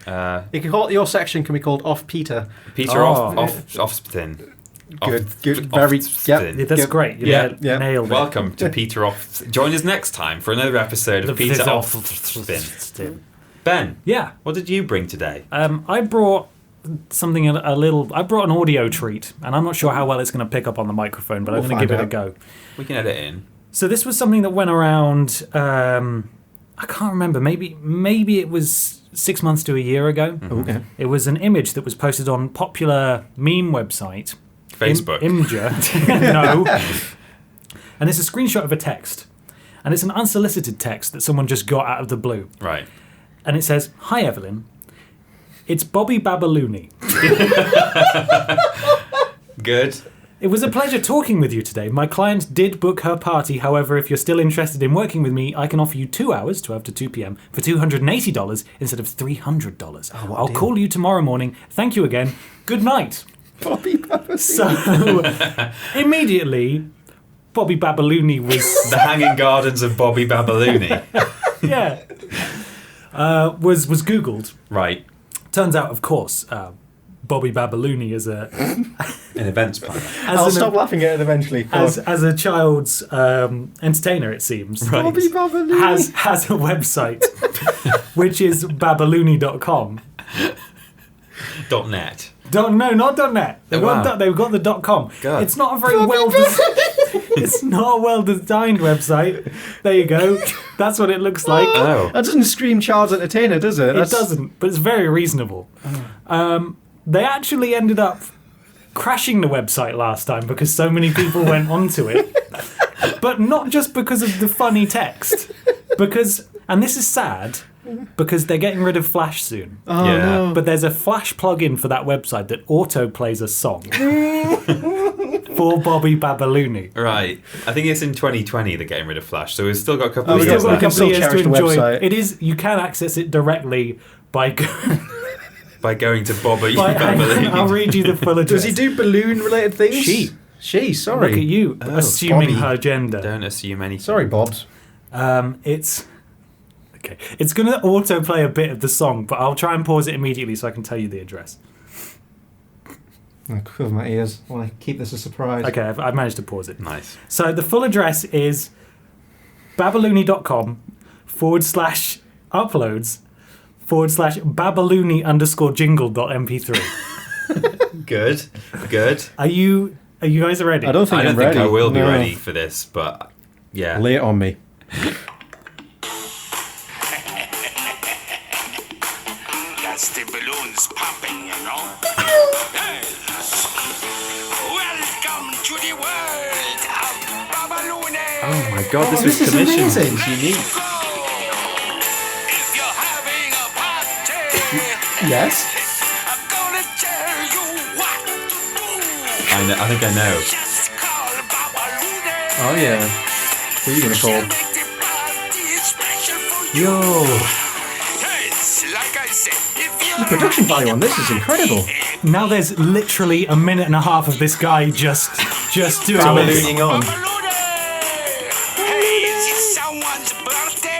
You can call it, your section can be called Off Peter. Peter Oh. Offspin. Good. Very. Offspin. Yeah, that's Yep. great. You Yeah. nailed it. Welcome to Peter Off. Join us next time for another episode of Peter Offspin. Offspin. Ben, Yeah. what did you bring today? I brought something a little. I brought an audio treat, and I'm not sure how well it's going to pick up on the microphone, but I'm We'll going to give it a find go. We can edit in. So this was something that went around. I can't remember. Maybe it was 6 months to a year ago. Okay. It was an image that was posted on popular meme website. Facebook. Imgur. No. And it's a screenshot of a text. And it's an unsolicited text that someone just got out of the blue. Right. And it says, "Hi Evelyn, it's Bobby Babalooney. Good. It was a pleasure talking with you today. My client did book her party. However, if you're still interested in working with me, I can offer you 2 hours, 12 to 2 p.m., for $280 instead of $300. what a I'll deal. call you tomorrow morning. Thank you again. Good night." Bobby Babalooney. So, immediately, Bobby Babalooney was... The Hanging Gardens of Bobby Babalooney. yeah. Was Googled. Right. Turns out, of course, Bobby Babalooney is a... An events planner. I'll stop laughing at it eventually. Go on. As a child's entertainer, it seems, Right. Bobby Babalooney. has a website, which is babalooney.com. .net. No, not .net. They've Oh, wow. they've got the .com. God. It's not a very it's not a well designed website. There you go. That's what it looks like. Oh. That doesn't scream child's entertainer, does it? It doesn't, but it's very reasonable. They actually ended up crashing the website last time because so many people went onto it. But not just because of the funny text. And this is sad, because they're getting rid of Flash soon. Oh, Yeah. no. But there's a Flash plugin for that website that auto plays a song for Bobby Babalooni. Right. I think it's in 2020 they're getting rid of Flash, so we've still got a couple Oh, of we years can left still cherish the website. It is. You can access it directly by. by going to Bobby I'll Babalooni. read you the full address. Does he do balloon-related things? She. Sorry. Look at you, Oh, assuming Bobby. her gender. Don't assume anything. Sorry, Bobs. It's okay. It's going to autoplay a bit of the song, but I'll try and pause it immediately so I can tell you the address. I cover my ears. I want to keep this a surprise. Okay, I've managed to pause it. Nice. So the full address is babalooni.com/uploads/babalooni_jingle.mp3. Good. Good. Are you guys ready? I don't think I don't I'm think ready. I will be No. ready for this, but yeah. Lay it on me. That's the balloons popping, you know. Welcome to the world of Babalune. Oh my god, this this was is commissioned. amazing. It's unique. If you're having a party, Yes. I'm gonna tell you what to do. I think I know. Just call Babalune. Oh, yeah. Who are you going to She'll call? make the party special for you. Yo, Yes, like I said, if you're The production value on this is incredible. now there's literally a minute and a half of this guy just doing this. Ballooning on. Babalune. Hey, is it someone's birthday?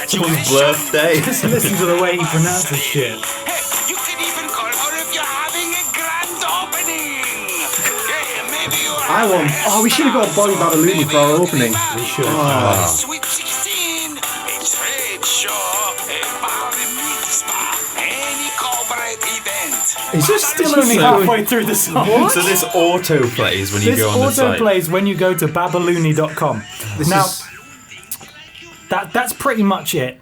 Someone's Congratulations. birthday. Just listen to the way he pronounces shit. Hey, you can even call out if you're having a grand opening. Hey, maybe you're Oh, we should have got Bobby Babalooni for our opening. We should. Sweet 16, a trade show, a bar and meat spa, any corporate event. Is this Still only halfway through the song. So this auto plays when you This go on the auto site. plays when you go to babalooni.com. Now, is- that's pretty much it.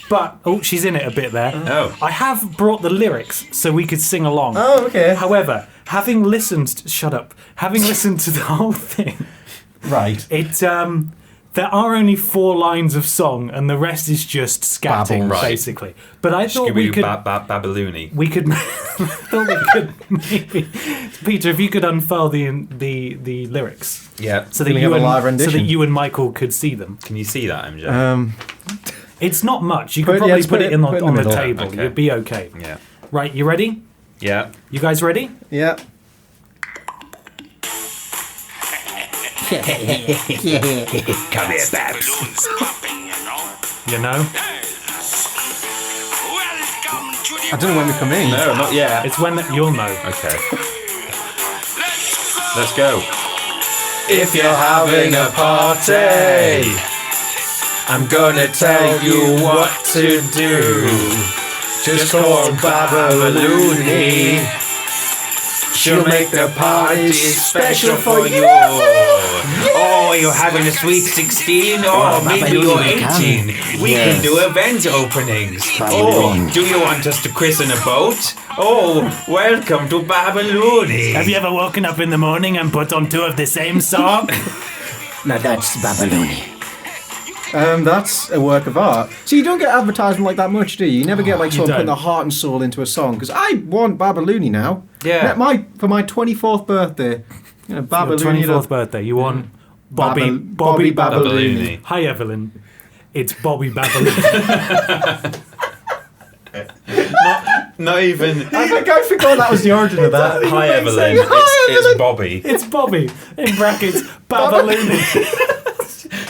But, oh, she's in it a bit there. Oh. I have brought the lyrics so we could sing along. Oh, okay. However, having listened to the whole thing, Right. there are only 4 lines of song and the rest is just scatting, Babble. Right. basically. But I thought we Scooby-Doo could... Babalooni. We could, thought we could maybe, Peter, if you could unfurl the lyrics, Yeah. so that Can we you have a live and, so that rendition? you and Michael could see them. Can you see that, MJ? It's not much. You Put could it- probably yeah, just put it in put it in on the the middle. table. Okay. You'd be okay. yeah. Right, you ready? Yeah. You guys ready? Yeah. Come here, Babs. Balloons popping, you know. You know, Welcome to the I don't know when we come in. No, not yet. it's when you'll know. Okay. Let's go. If you're having a party, I'm gonna tell you what to do. Just call Babalooni. She'll make the party special for you. Oh, you're having a sweet 16, or maybe you're 18. We can do event openings. Oh, do you want us to christen a boat? Oh, welcome to Babalooni. Have you ever woken up in the morning and put on 2 of the same song? Now that's Babalooni. That's a work of art. So you don't get advertisement like that much, do you? You never get like someone don't. putting their heart and soul into a song. Because I want Babalooni now. Yeah. For my 24th birthday. You know, Your Babalooni. 24th birthday. You want Bobby Bobby Babalooni. Hi, Evelyn. It's Bobby Babalooni. Not even. I forgot that was the origin of that. Hi, Evelyn. Hi, It's Evelyn. Bobby. It's Bobby, in brackets, Babalooni.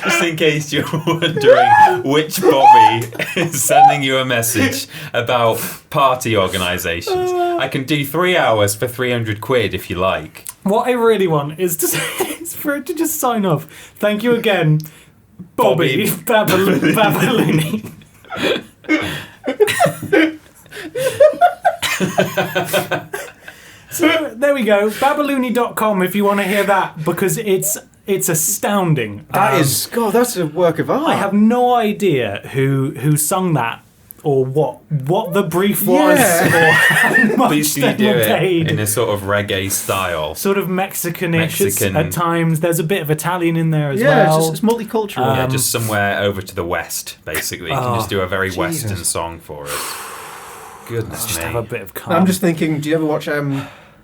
Just in case you're wondering which Bobby is sending you a message about party organisations. I can do 3 hours for 300 quid if you like. What I really want is for it to just sign off. Thank you again, Bobby Babalooni. So there we go. Babaloony.com if you want to hear that, because it's astounding. God, that's a work of art. I have no idea who sung that or what the brief was or how much Please they do were it paid. in a sort of reggae style. Sort of Mexican-ish Mexican. at times. There's a bit of Italian in there as yeah, well. it's multicultural. Yeah, just somewhere over to the west, basically. You can just do a very western song for us. Goodness Just me. have a bit of calm. I'm just thinking, do you ever watch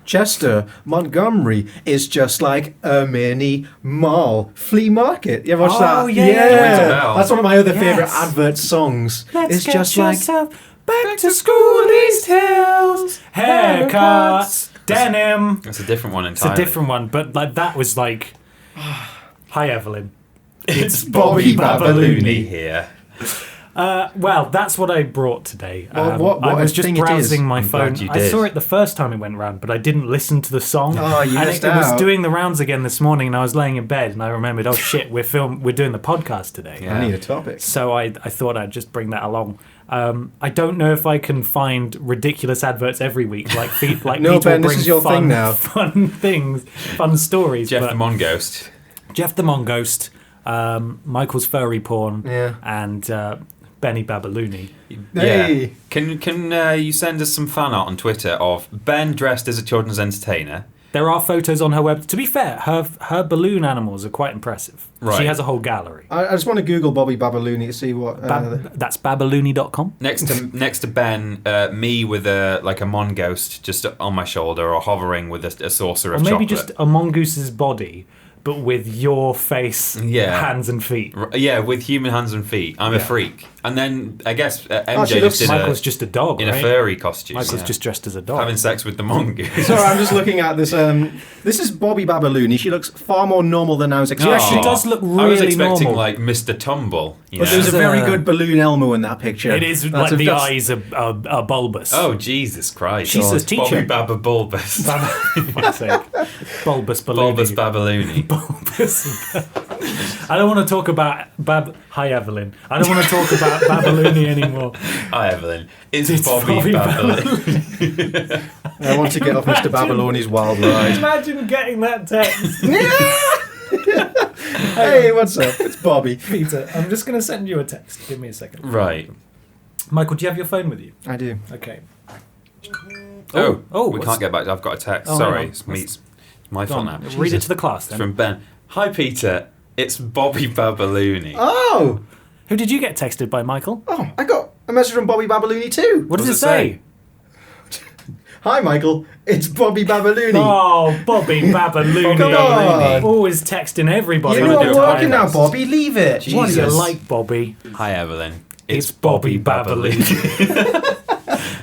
Chester, Montgomery is just like a mini mall flea market. You ever watch that? Oh, yeah, yeah. Rings a bell. That's one of my other Yes. favourite advert songs. Let's it's get just like yourself back to school these hills. Haircuts, denim. That's a different one It's entirely. a different one, but like that was like, hi Evelyn. It's Bobby Babaloony here. Well, that's what I brought today. Well, what I a was just thing it is. browsing my I'm phone. glad you I did. saw it the first time it went round, but I didn't listen to the song. Oh, you and missed it was out. doing the rounds again this morning, and I was laying in bed, and I remembered, oh shit, we're doing the podcast today. Yeah. I need a topic. So I thought I'd just bring that along. I don't know if I can find ridiculous adverts every week, like No, people Ben, this bring is your fun, thing now. fun things, fun stories. Jeff but the Mongoast. Jeff the Mongoast, Michael's Furry Porn, Yeah. and Benny Babaloony. Hey. Yeah. Can you send us some fan art on Twitter of Ben dressed as a children's entertainer? There are photos on her web. To be fair, her balloon animals are quite impressive. Right. She has a whole gallery. I just want to Google Bobby Babaloony to see what. That's babaloony.com. Next to Ben, me with a mongoose just on my shoulder, or hovering with a saucer Or of maybe chocolate. just a mongoose's body, but with your face, Yeah. hands and feet. Yeah, with human hands and feet. I'm a Yeah. freak. And then I guess MJ she looks- just in Michael's just a dog, in right? a furry costume. Michael's yeah. just dressed as a dog. having sex with the mongoose. Sorry, I'm just looking at this. This is Bobby Babaloony. She looks far more normal than I was Yeah, expecting. she does look I was really expecting normal. like Mr. Tumble. You But know? there's a very Uh, good balloon Elmo in that picture. It is That's like the that's- eyes are bulbous. Oh Jesus Christ! She's a teacher. Bobby Baba Bulbous. For fuck's sake. Bulbous balloon. Bulbous Babaloony. I don't want to talk about Hi Evelyn. I don't want to talk about Babaloony anymore. Hi Evelyn. It's Bobby Bobby Babaloony. I want to get off Mr. Babaloony's wild ride. Imagine getting that text. Hey, what's up? It's Bobby. Peter, I'm just going to send you a text. Give me a second. Right. Michael, do you have your phone with you? I do. Okay. Oh, we what's- can't get back. I've got a text. Oh, hang Sorry, on. it's me. It's my Go fault on, now. read it to the class It's then. from Ben. Hi Peter. It's Bobby Babaloony. Oh! Who did you get texted by, Michael? Oh, I got a message from Bobby Babaloony too. What does it does it say? say? Hi, Michael. It's Bobby Babaloony. Oh, Bobby Babaloony. Come on. Always texting everybody. You wanna know do I'm a working now, podcast? Bobby. Leave it. What do you Jesus. like, Bobby? Hi Evelyn. It's Bobby Babaloony.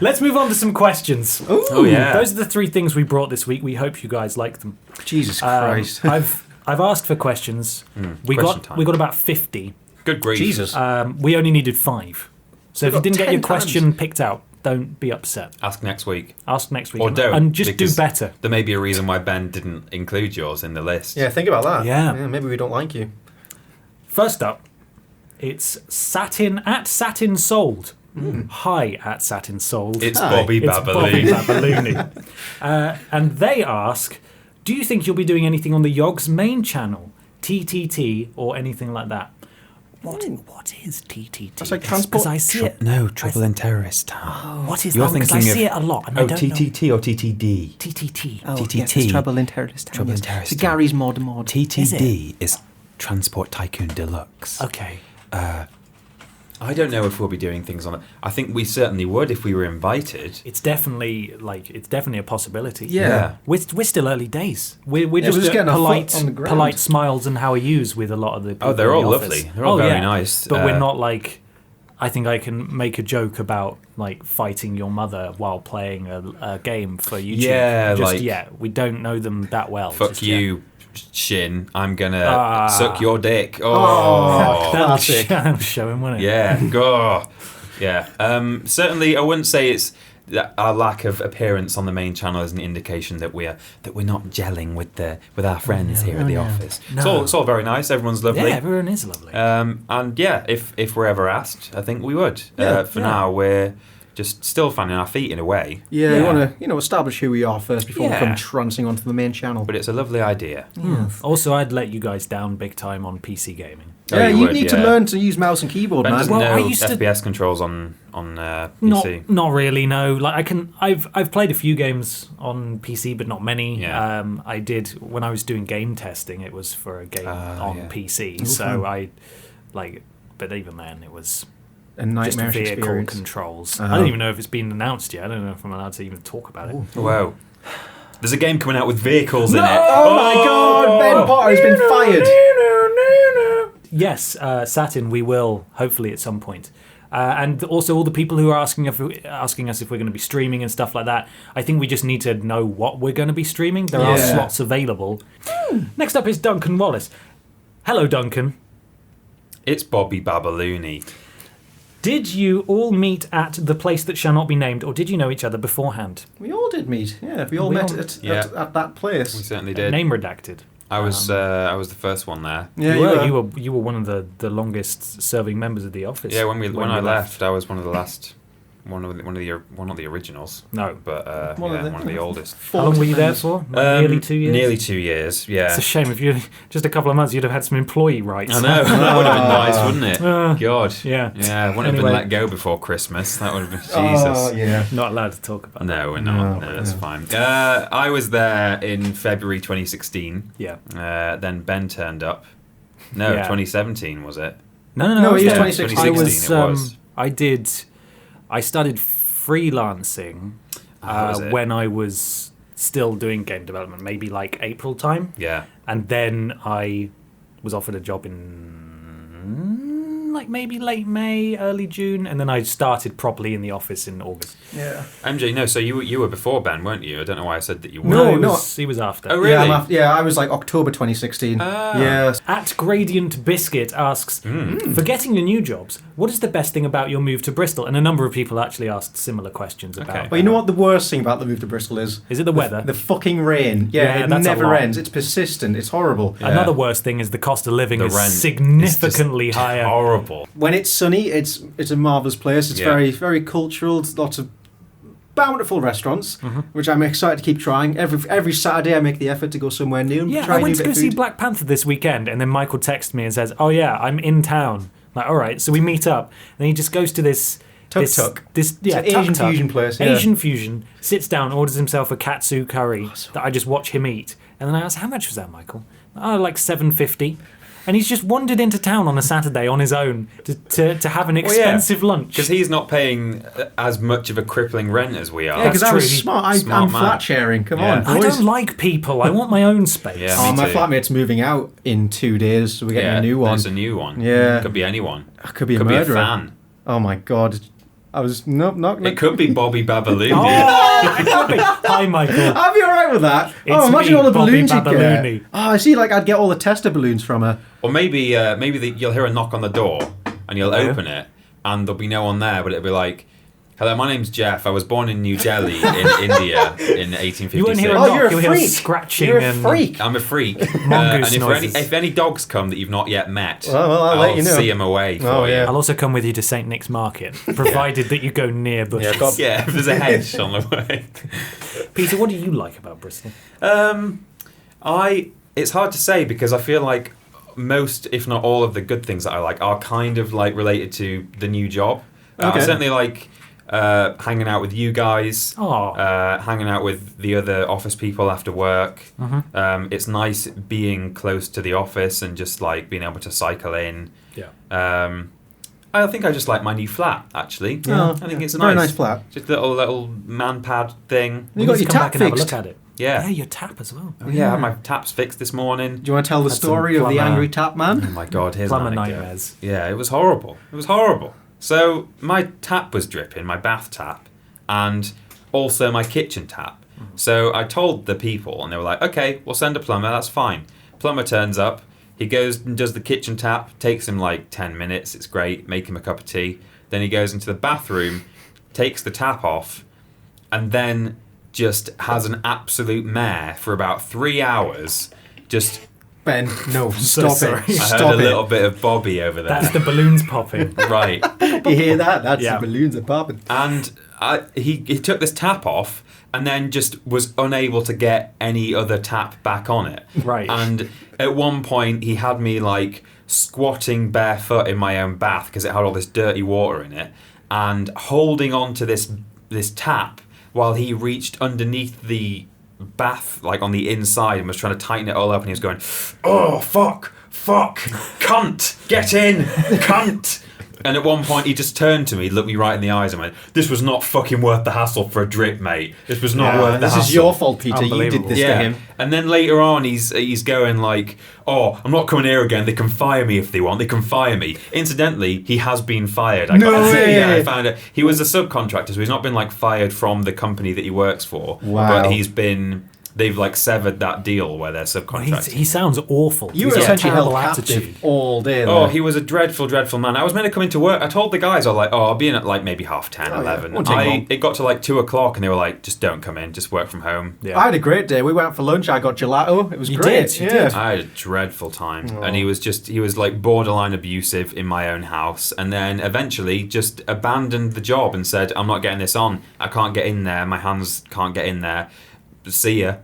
Let's move on to some questions. Oh yeah. Those are the three things we brought this week. We hope you guys like them. Jesus Christ. I've asked for questions. We question time. got about 50. Good grief. Jesus. We only needed 5. So if you got didn't get 10 your question picked out, don't be upset. Ask next week. Ask next week. Or don't. And just do because better. There may be a reason why Ben didn't include yours in the list. Yeah, think about that. Yeah. Maybe we don't like you. First up, it's Satin Sold. Hi at Satin Sold. It's Hi. Bobby It's Bobby Babaloony. Babaloony. And they ask, do you think you'll be doing anything on the Yogs main channel, TTT, or anything like that? What is TTT? That's like transport- Because I see it. No, Trouble and Terrorist. What is You're that? Because I thinking see of- it a lot, and I don't know. TTT or TTD? TTT. Oh, TTT. yes, it's Trouble in Terrorist Town. Trouble in yes. Terrorist It's Town. Gary's mod. TTD is Transport Tycoon Deluxe. Okay. I don't know if we'll be doing things on it. I think we certainly would if we were invited. It's definitely a possibility. Yeah. We're still early days. We're Yeah, just, we're just getting our polite, foot on the ground. polite smiles and how are yous with a lot of the people Oh, they're in all the lovely. office. They're all very nice. But we're not like, I think I can make a joke about like fighting your mother while playing a game for YouTube. Yeah, just like- yet. We don't know them that well. Fuck just yet. you, Shin. I'm gonna suck your dick. Oh. That would Classic. show him, wouldn't it? Yeah, go. Yeah. Certainly, I wouldn't say it's that our lack of appearance on the main channel is an indication that we're not gelling with our friends here at the office. No. It's all very nice. Everyone's lovely. Yeah, everyone is lovely. And yeah, if we're ever asked, I think we would. Yeah, For now, we're just still finding our feet in a way. Yeah, you want to, establish who we are first before we Yeah. come trancing onto the main channel. But it's a lovely idea. Also, I'd let you guys down big time on PC gaming. Yeah, you you would, need to yeah. learn to use mouse and keyboard, Ben man. doesn't Well, I know used to- FPS controls on PC. Not really. No, like I've played a few games on PC, but not many. Yeah. I did when I was doing game testing. It was for a game on yeah. PC, so I like. But even then, it was A just nightmarish vehicle experience. controls. Uh-huh. I don't even know if it's been announced yet. I don't know if I'm allowed to even talk about it. Whoa. There's a game coming out with vehicles in it. Oh my god, Ben Potter has been fired. Yes, Satin, we will hopefully at some point. And also all the people who are asking us if we're going to be streaming and stuff like that. I think we just need to know what we're going to be streaming. There are Yeah. slots available. Next up is Duncan Wallace. Hello, Duncan. It's Bobby Babalooney. Did you all meet at the place that shall not be named, or did you know each other beforehand? We all did meet. Yeah, we all We met all- at that We place. certainly did. Name redacted. I was the first one there. Yeah, you were one of the longest serving members of the office. Yeah, when you I left, I was one of the last, one of not the originals, No. but One of one the- of the oldest. How long were you there for? Nearly 2 years. Nearly 2 years. Yeah. It's a shame if you just a couple of months, you'd have had some employee rights. I know. That would have been nice, wouldn't it? God. Yeah. Yeah. Wouldn't have Anyway. been let go before Christmas. That would have been Jesus. Oh, yeah. Not allowed to talk about. No, we're not. No, that's fine. I was there in February 2016. Yeah. Then Ben turned up. No, Yeah. 2017 was it? No. No, it was yeah. 2016. I was. it was. I started freelancing was it? when I was still doing game development, maybe like April time, Yeah. and then I was offered a job in like maybe late May, early June, and then I started properly in the office in August. Yeah. MJ, no. So you were before Ben, weren't you? I don't know why I said that you were. No, he was after. Oh, really? Yeah, I was like October 2016. Ah. Yeah. At Gradient Biscuit asks, for getting the new jobs, what is the best thing about your move to Bristol? And a number of people actually asked similar questions about. Okay. But you know what the worst thing about the move to Bristol is? Is it the weather? The fucking rain. Yeah, Yeah, it that's a never lot. ends. It's persistent. It's horrible. Yeah. Another worst thing is the cost of living The is rent significantly is just higher. Horrible. When it's sunny, it's a marvellous place. It's Yeah. very, very cultural. There's lots of bountiful restaurants, which I'm excited to keep trying. Every Saturday I make the effort to go somewhere new and Yeah, try I a new went to bit go of see food. Black Panther this weekend, and then Michael texts me and says, "Oh yeah, I'm in town." Like, all right, so we meet up, and he just goes to this Tuk this, Tuk. this yeah, It's an Asian Tuk Tuk. fusion place, yeah. Asian fusion. Sits down, orders himself a katsu curry that I just watch him eat, and then I ask, "How much was that, Michael?" Oh, like $7.50. And he's just wandered into town on a Saturday on his own to have an expensive lunch. Because he's not paying as much of a crippling rent as we are. Yeah, because I That's was true. smart. Smart I'm man. flat sharing. Come Yeah. on, I boys. don't like people. I want my own space. Yeah. Oh, Me my too. flatmate's moving out in 2 days, so we're getting a new one. There's a new one. Yeah. Could be anyone. I could be a Could murderer. be a fan. Oh my god. I was not. It could be Bobby Babalooney. Hi, Michael. I'd be alright with that. It's Imagine me, all the Bobby balloons you'd Babalooney. get. Oh, I see. Like I'd get all the tester balloons from her. Or maybe you'll hear a knock on the door and you'll open it and there'll be no one there, but it'll be like, "Hello, my name's Jeff. I was born in New Delhi in India in 1856." You won't hear a Oh, knock. you're a You'll hear freak. scratching You're a and freak. I'm a freak. Mongoose and noises. if any dogs come that you've not yet met, Well, I'll let you know. see them away for Oh, you. yeah. I'll also come with you to St. Nick's Market, provided that you go near bushes. Yeah, God. Yeah, if there's a hedge on the way. Peter, what do you like about Bristol? It's hard to say because I feel like most, if not all, of the good things that I like are kind of like related to the new job. I Okay. certainly like hanging out with you guys, Oh. hanging out with the other office people after work. Mm-hmm. It's nice being close to the office and just like being able to cycle in. Yeah. I think I just like my new flat, actually. Yeah. I think it's Very nice. nice flat. Just a little man pad thing. You got need your to come tap back and have a fixed. look at it. Yeah. Yeah, your tap as well. Oh, yeah, I had my taps fixed this morning. Do you want to tell the Had some story of the plumber- angry tap Oh man? my god, here's Plumber an anecdote. nightmares. Yeah, it was horrible. It was horrible. So my tap was dripping, my bath tap, and also my kitchen tap. So I told the people, and they were like, "Okay, we'll send a plumber. That's fine." Plumber turns up. He goes and does the kitchen tap. Takes him like 10 minutes. It's great. Make him a cup of tea. Then he goes into the bathroom, takes the tap off, and then just has an absolute mare for about 3 hours, just Ben, no, So stop sorry. it. I Stop heard a it. little bit of Bobby over there. That's the balloons popping. Right. You hear that? That's Yeah. the balloons are popping. And he took this tap off and then just was unable to get any other tap back on it. Right. And at one point he had me like squatting barefoot in my own bath because it had all this dirty water in it, and holding on to this tap while he reached underneath the bath, like on the inside, and was trying to tighten it all up, and he was going, "Oh, fuck, cunt, get in, cunt." And at one point he just turned to me, looked me right in the eyes and went, "This was not fucking worth the hassle for a drip, mate. This was not worth the This hassle." is your fault, Peter. You did Unbelievable. this to him. And then later on, he's going like, "Oh, I'm not coming here again. They can fire me if they want. They can fire me." Incidentally, he has been fired. way! I found it. He was a subcontractor, so he's not been like fired from the company that he works for. Wow. But he's been. They've like severed that deal where they're subcontractors. He sounds awful. You He's were got a essentially held terrible captive attitude. all day. Oh, there. he was a dreadful, dreadful man. I was meant to come into work. I told the guys, I was like, I'll be in at like maybe 10:30, yeah. 11. Won't take long. It got to like 2 o'clock and they were like, just don't come in, just work from home. Yeah. I had a great day. We went out for lunch. I got gelato. It was You great. did, you yeah. did. I had a dreadful time. And he was like borderline abusive in my own house. And then eventually just abandoned the job and said, I'm not getting this on. I can't get in there. My hands can't get in there. See ya.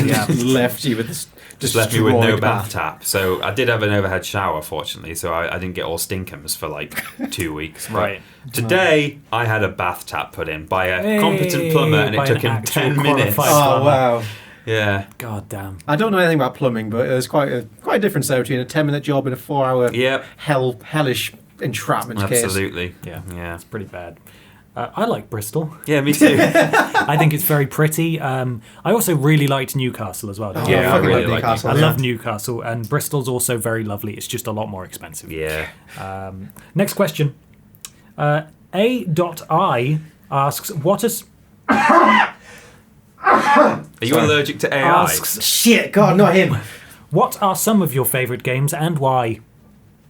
Yeah. Left you with this. Just left me with no destroyed bath tap. So I did have an overhead shower, fortunately, so I didn't get all stinkums for like 2 weeks. But Right. today, I had a bath tap put in by a competent plumber, and By it took an him actual 10 minutes. qualified Oh plumber. wow! Yeah. God damn. I don't know anything about plumbing, but there's quite a difference there between a 10-minute job and a 4-hour Yep. hellish entrapment case. Absolutely. Yeah. Yeah. It's pretty bad. I like Bristol. Yeah, me too. I think it's very pretty. I also really liked Newcastle as well. don't Yeah, you? I fucking really love like Newcastle. I yeah. love Newcastle, and Bristol's also very lovely. It's just a lot more expensive. Yeah. Next question. A.I asks, what is... Are you allergic to AI? asks, Shit, God, not him. what are some of your favourite games and why?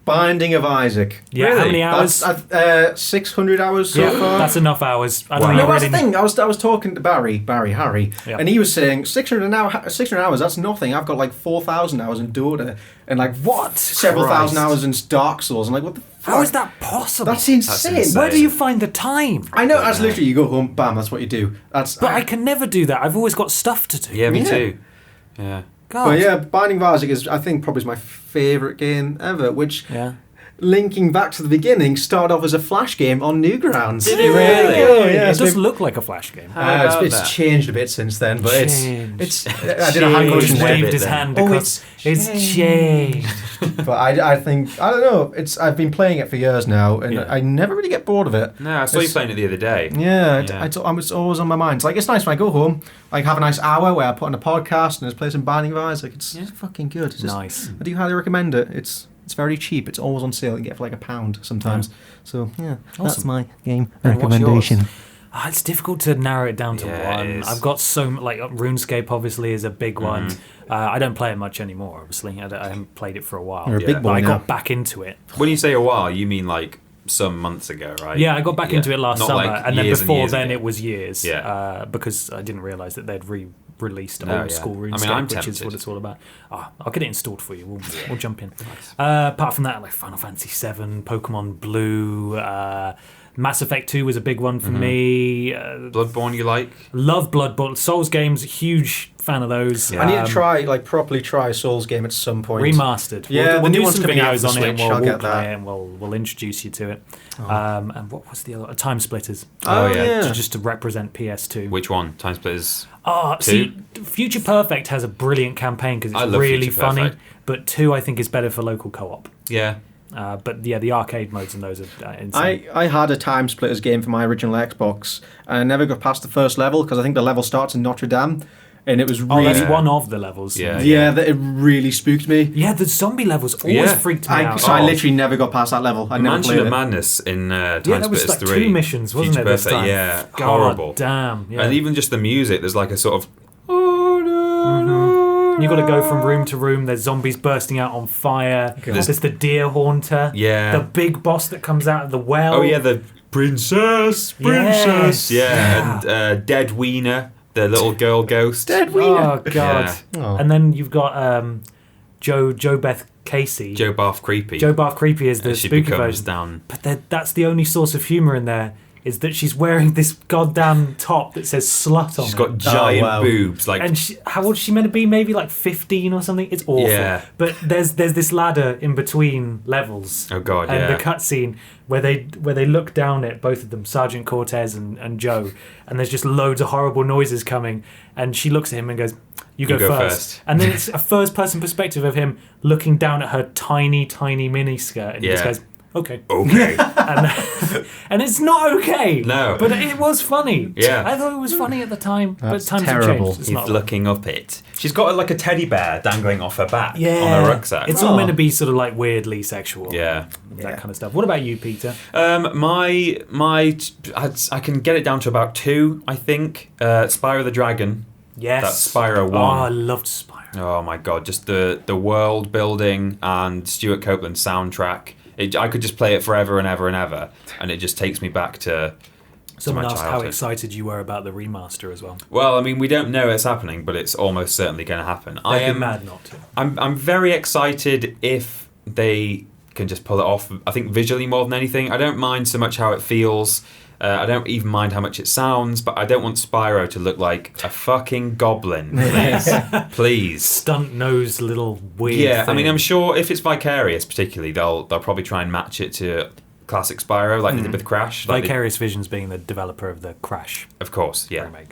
Binding of Isaac. Yeah, how Really? many hours? That's 600 hours so far. That's enough hours. I don't Wow. think No, you that's really the thing. I was talking to Harry, Yeah. and he was saying 600 hours. That's nothing. I've got like 4,000 hours in Dota, and like What? several Christ. thousand hours in Dark Souls. I'm like, what the fuck? How is that possible? That's insane. insane. Where do you find the time? I know. That's literally you go home, bam. That's what you do. That's. But I can never do that. I've always got stuff to do. Yeah, me Yeah. too. Yeah. God. But yeah, Binding of Isaac is, I think, probably my favourite game ever. Which, Yeah. linking back to the beginning, started off as a Flash game on Newgrounds. Did it really? Oh, yeah. It does so- look like a Flash game. How about it's that? changed a bit since then, but Changed. it's. I did a hand He motion just Changed a there, waved bit his then. hand Oh, across. It's changed. but I think I don't know. I've been playing it for years now, and Yeah. I never really get bored of it. No, I saw you It's- playing it the other day. Yeah, Yeah. it's always on my mind. It's like it's nice when I go home, like have a nice hour where I put on a podcast and just play some Binding of Isaac. It's fucking good. It's just, Nice. I do highly recommend it. It's very cheap. It's always on sale. You can get it for like £1 sometimes. So yeah, that's Awesome. my game And what's recommendation. yours? It's difficult to narrow it down to Yeah, it one. is. I've got like RuneScape obviously is a big one. I don't play it much anymore. Obviously, I haven't played it for a while. You're a Yeah. big But boy I now. got back into it. When you say a while, you mean like some months ago, right? Yeah, I got back into it last Not summer, like and then years before years then ago. it was years. Yeah. Because I didn't realise that they'd released No, old yeah. school I mean, RuneScape, I'm which is tempted. what it's all about. I'll get it installed for you. We'll jump in. Apart from that, like Final Fantasy VII, Pokemon Blue, Mass Effect 2 was a big one for me. Bloodborne, you like? Love Bloodborne. Souls games, huge fan of those. Yeah. I need to try, properly try a Souls game at some point. Remastered. Yeah, we'll the new do one's some coming out videos for on it, and Switch, I'll we'll get play that. it, and we'll introduce you to it. And what was the other? Time Splitters. Oh, yeah. yeah. Just to represent PS2. Which one? Time Splitters? See, Future Perfect has a brilliant campaign because I it's love really Future funny. Perfect. But 2, I think, is better for local co-op. Yeah. But yeah, the arcade modes and those are insane. I had a Time Splitters game for my original Xbox, and I never got past the first level because I think the level starts in Notre Dame, and it was Oh, really that's one of the levels. Yeah. that it really spooked me. Yeah, the zombie levels always Yeah. freaked me out. So I literally never got past that level. I never Mansion played of it. Madness in Time Yeah, that was Splitters like 3. 2 missions, wasn't Future it, this Perfect, time? yeah. God Horrible. damn. Yeah. And even just the music, there's like a sort of... You've got to go from room to room. There's zombies bursting out on fire. There's the deer haunter. Yeah. The big boss that comes out of the well. Oh, yeah, the princess. Yes. Yeah, and Dead Wiener, the little girl ghost. Dead Oh, God. Yeah. Oh. And then you've got Joe Beth Casey. Joe Bath Creepy. Joe Bath Creepy is the She spooky becomes version. down. But that's the only source of humour in there, is that she's wearing this goddamn top that says slut on She's it. got giant wow. boobs. Like, And how old is she meant to be? Maybe like 15 or something. It's awful. Yeah. But there's this ladder in between levels. Oh, God, and yeah. the cutscene where they look down at both of them, Sergeant Cortez and Joe, and there's just loads of horrible noises coming. And she looks at him and goes, "You go first." And then it's a first-person perspective of him looking down at her tiny, tiny miniskirt, and he just Yeah. goes, "Okay." okay. And it's not okay. No. But it was funny. Yeah. I thought it was funny at the time, That's but times terrible. have changed. It's He's not. looking up it. She's got like a teddy bear dangling off her back Yeah. on her rucksack. It's all meant to be sort of like weirdly sexual. Yeah. That kind of stuff. What about you, Peter? I can get it down to about 2, I think. Spyro the Dragon. Yes. That's Spyro 1. Oh, I loved Spyro. Oh my god, just the world building and Stuart Copeland's soundtrack. I could just play it forever and ever and ever, and it just takes me back to Someone my asked how childhood. excited you were about the remaster as well. Well, I mean, we don't know it's happening, but it's almost certainly going to happen. I I'd am be mad not to. I'm very excited if they can just pull it off. I think visually more than anything. I don't mind so much how it feels. I don't even mind how much it sounds, but I don't want Spyro to look like a fucking goblin. Please. Please. Stunt nosed little weird Yeah, I thing. mean, I'm sure if it's Vicarious particularly, they'll probably try and match it to classic Spyro like they did with Crash. Like Vicarious Visions being the developer of the Crash of course, yeah. remake.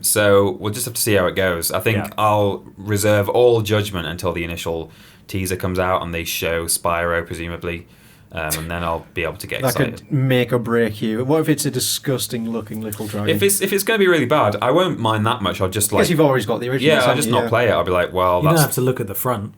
So we'll just have to see how it goes. I think Yeah. I'll reserve all judgment until the initial teaser comes out and they show Spyro, presumably, and then I'll be able to get That excited. could make or break you. What if it's a disgusting looking little dragon? If it's going to be really bad, I won't mind that much. I'll just I guess like you've always got the original. I'll just not play it. I'll be like, well, You don't that's have to look at the front.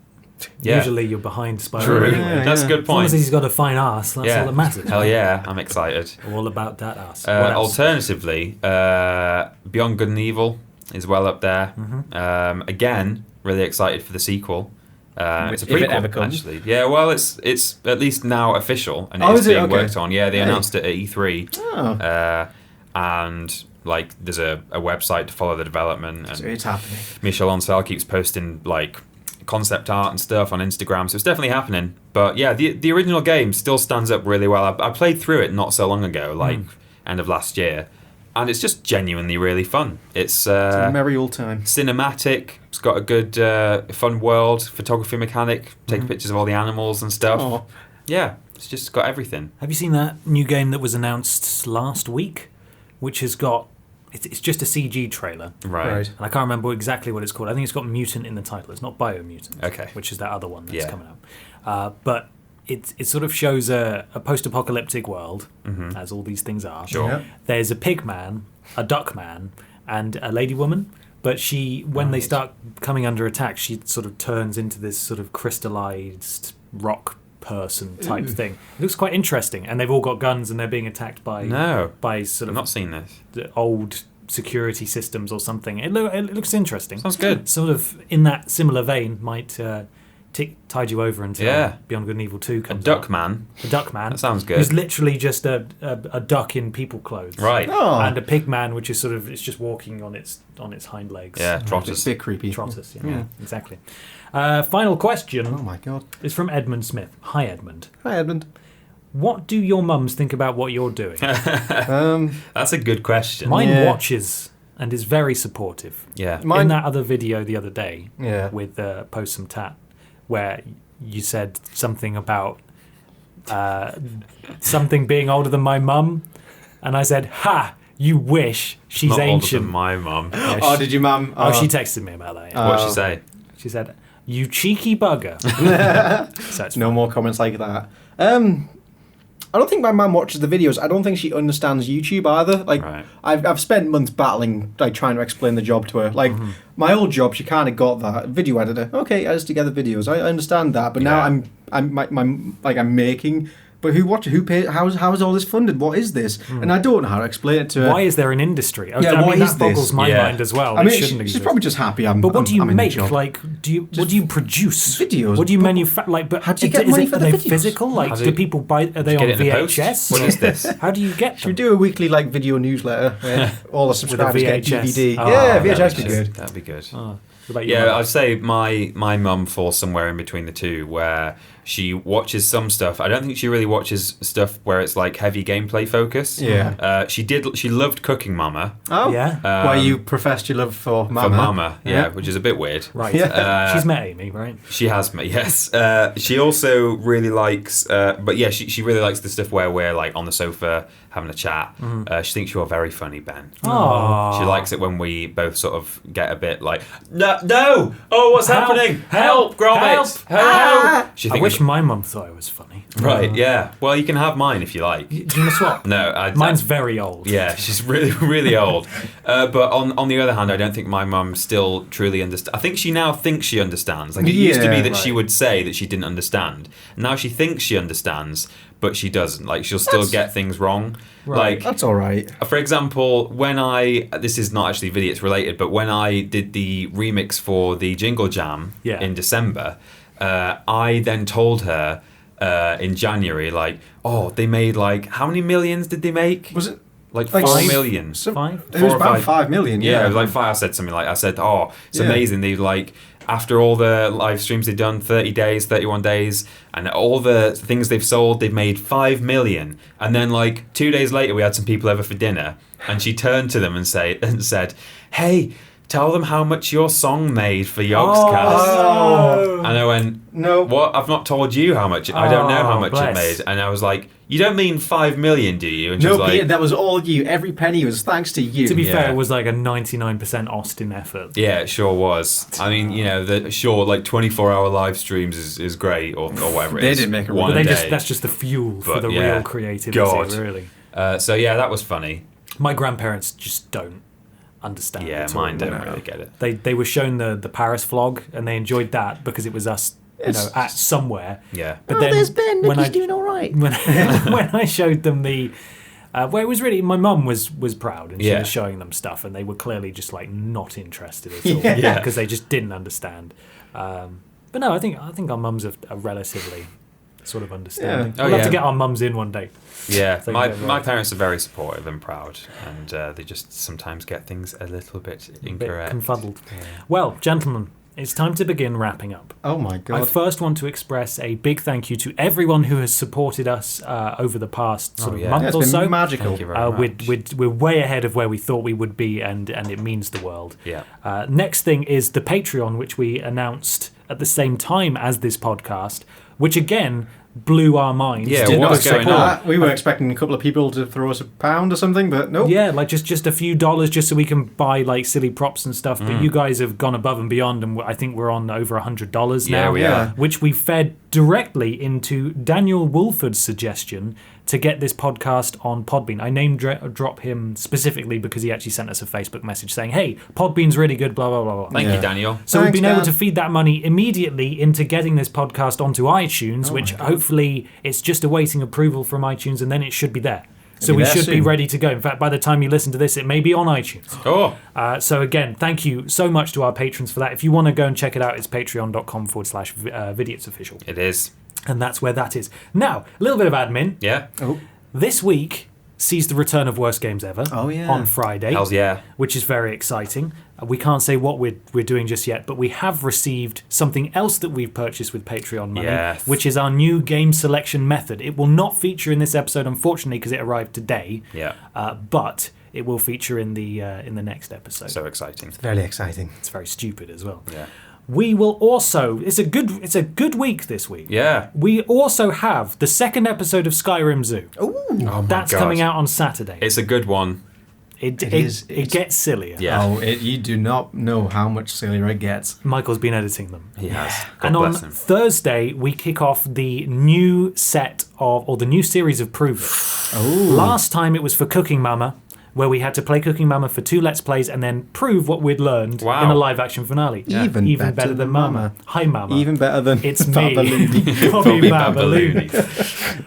Yeah. Usually you're behind Spyro. true. Anyway. That's a good As long point. as he's got a fine ass, that's all that matters. Hell yeah, I'm excited. All about that ass. What else? Alternatively, Beyond Good and Evil is well up there. Mm-hmm. Again, really excited for the sequel. It's a If it prequel, ever comes. actually. Yeah, well, it's at least now official and Oh, it's is it? being Okay. worked on. Yeah, they Hey. announced it at E3, Oh, and like there's a website to follow the development. And so it's happening. Michel Ancel keeps posting like concept art and stuff on Instagram, so it's definitely happening. But yeah, the original game still stands up really well. I played through it not so long ago, like end of last year, and it's just genuinely really fun. It's It's a merry old time. cinematic. It's got a good, fun world, photography mechanic, take pictures of all the animals and stuff. Oh, Yeah, it's just got everything. Have you seen that new game that was announced last week? Which has got... It's just a CG trailer. Right. And I can't remember exactly what it's called. I think it's got mutant in the title. It's not Biomutant. Okay. Which is that other one that's Yeah. coming up. But it sort of shows a post-apocalyptic world, as all these things are. Sure. Yeah. There's a pig man, a duck man, and a lady woman. But when they start coming under attack, she sort of turns into this sort of crystallized rock person type thing. It looks quite interesting. And they've all got guns and they're being attacked by No, sort I've of not seen this. the old security systems or something. It looks interesting. Sounds good. Sort of in that similar vein, might tide you over until Yeah. Beyond Good and Evil 2 A comes duck out. man. A duck man. That sounds good. Who's literally just a duck in people clothes. Right. Oh. And a pig man, which is sort of it's just walking on its hind legs. Yeah, it's a trotters. bit creepy. Trotters, yeah, Yeah. exactly. Final question Oh my god. is from Edmund Smith. Hi, Edmund. Hi, Edmund. What do your mums think about what you're doing? That's a good question. Mine Yeah. watches and is very supportive. Yeah. Mine- In that other video the other day Yeah. with Post Some Tat, where you said something about something being older than my mum, and I said, "Ha! You wish she's Not older ancient." than my mum. Yeah, Oh, she- did your mum? oh, she texted me about that. Yeah. What'd she say? She said, "You cheeky bugger." So it's No more comments like that. I don't think my mum watches the videos. I don't think she understands YouTube either. Like, Right. I've spent months battling, like trying to explain the job to her. Like, my old job, she kind of got that. Video editor, okay, edits together videos. I understand that, but now Yeah. I'm making. But who watches? Who pays? How is all this funded? What is this? And I don't know how to explain it to her. Why is there an industry? Yeah, I what mean, is that boggles this? my Yeah. mind as well. I It mean, shouldn't she's exist. probably just happy. But what do you I'm in the make? job. Like, what do you produce? Videos. What do you manufacture? Like, but How do you get money for are the they videos? physical? Like, How do do- people buy? Are they on Get it in the post? VHS? What is this? How do you get Should we them? do a weekly video newsletter where all the subscribers get VHS? DVD? Oh, yeah, that'd VHS That'd be good. That'd be good. What about you, Yeah, Mum? I'd say my mum falls somewhere in between the two, where she watches some stuff. I don't think she really watches stuff where it's like heavy gameplay focus. Yeah. She loved Cooking Mama. Oh, Yeah. where you professed your love for Mama. For Mama, yeah, which is a bit weird. Right. Yeah. She's met Amy, right? She has me, yes. She also really likes, but yeah, she really likes the stuff where we're like on the sofa having a chat. She thinks you're very funny, Ben. Oh. She likes it when we both sort of get a bit like, no, oh, what's happening? Help, Gromit, help. She I thinks, wish my mum thought I was funny. right, yeah. Well, you can have mine if you like. Do you want to swap? No, Mine's very old. yeah, she's really, really old. But on the other hand, I don't think my mum still truly understands. I think she now thinks she understands. Like, it used to be that she would say that she didn't understand. Now she thinks she understands, but she doesn't. Like, she'll still get things wrong. Right. Like, That's all right. for example, when this is not actually Vidiots related, but when I did the remix for the Jingle Jam Yeah. in December, I then told her in January, like, oh, they made like, how many millions did they make? Was it Like like 4 five? million. Five? It was 4 or about 5. 5 million. Yeah, Yeah, it was like 5. I said something like, oh, it's Yeah. amazing. They like, after all the live streams they've done, 30 days, 31 days, and all the things they've sold, they've made 5 million. And then like 2 days later, we had some people over for dinner, and she turned to them and said, hey, tell them how much your song made for Yogscast. Oh. And I went, No. what? I've not told you how much. I don't know how much bless. it made. And I was like, you don't mean 5 million, do you? And she No, was like, Peter, that was all you. Every penny was thanks to you. To be Yeah. fair, it was like a 99% Austin effort. yeah, it sure was. I mean, you know, like 24-hour live streams is great, or whatever it They is. didn't make a one But a they day. that's just the fuel for But, the yeah. real creativity, God. really. So yeah, that was funny. My grandparents just don't understand. Yeah, at all. mine don't really get it. They were shown the Paris vlog, and they enjoyed that because it was us, at somewhere. Yeah. But then there's Ben. when He's I doing all right. when when I showed them the, well, it was really, my mum was proud, and she Yeah. was showing them stuff, and they were clearly just like not interested at all, Yeah. because they just didn't understand. But no, I think our mums are relatively sort of understanding. Yeah. Oh, We'll have yeah. to get our mums in one day. Yeah, So my yeah, right. my parents are very supportive and proud, and they just sometimes get things a little bit A bit incorrect. confuddled. Well, gentlemen, it's time to begin wrapping up. Oh my I god. first want to express a big thank you to everyone who has supported us over the past sort of yeah. month Yeah, it's or been so. magical. Thank you very much. We're way ahead of where we thought we would be, and it means the world. Yeah. Next thing is the Patreon, which we announced at the same time as this podcast, which again blew our minds. Yeah, Did not what's expect going on? that. We were expecting a couple of people to throw us £1 or something, but nope. Yeah, like just a few dollars just so we can buy like silly props and stuff. Mm. But you guys have gone above and beyond, and I think we're on over $100 now. Yeah, we Yeah. are. Which we fed directly into Daniel Wolford's suggestion to get this podcast on Podbean. I name drop him specifically because he actually sent us a Facebook message saying, "Hey, Podbean's really good." Blah blah blah blah. Thank Yeah. you, Daniel. So we've Thanks, been able Dan. to feed that money immediately into getting this podcast onto iTunes, which hopefully it's just awaiting approval from iTunes, and then it should be there. So be we there should be soon. ready to go. In fact, by the time you listen to this, it may be on iTunes. Oh, So again, thank you so much to our patrons for that. If you want to go and check it out, it's patreon.com/Vidiots official. it is. And that's where that is. Now, a little bit of admin. Yeah. Oh. This week sees the return of Worst Games Ever Oh, yeah. on Friday. Hells yeah. Which is very exciting. We can't say what we're doing just yet, but we have received something else that we've purchased with Patreon money, Yes. which is our new game selection method. It will not feature in this episode, unfortunately, because it arrived today. Yeah. But it will feature in the next episode. So exciting. Very exciting. It's very stupid as well. Yeah. We will also. It's a good week this week. Yeah. We also have the second episode of Skyrim Zoo. Ooh. Oh my That's God. coming out on Saturday. It's a good one. It is- gets sillier. Yeah. Oh, you do not know how much sillier it gets. Michael's been editing them. He has. God And on bless him. Thursday, we kick off the new set of, or the new series of Prove It. Oh. Last time it was for Cooking Mama, where we had to play Cooking Mama for 2 Let's Plays and then prove what we'd learned Wow. in a live action finale. Even better than than Mama. Mama. Hi, Mama. Even better than It's me, Babaloony. Bobby Bobby Babaloony. Babaloony.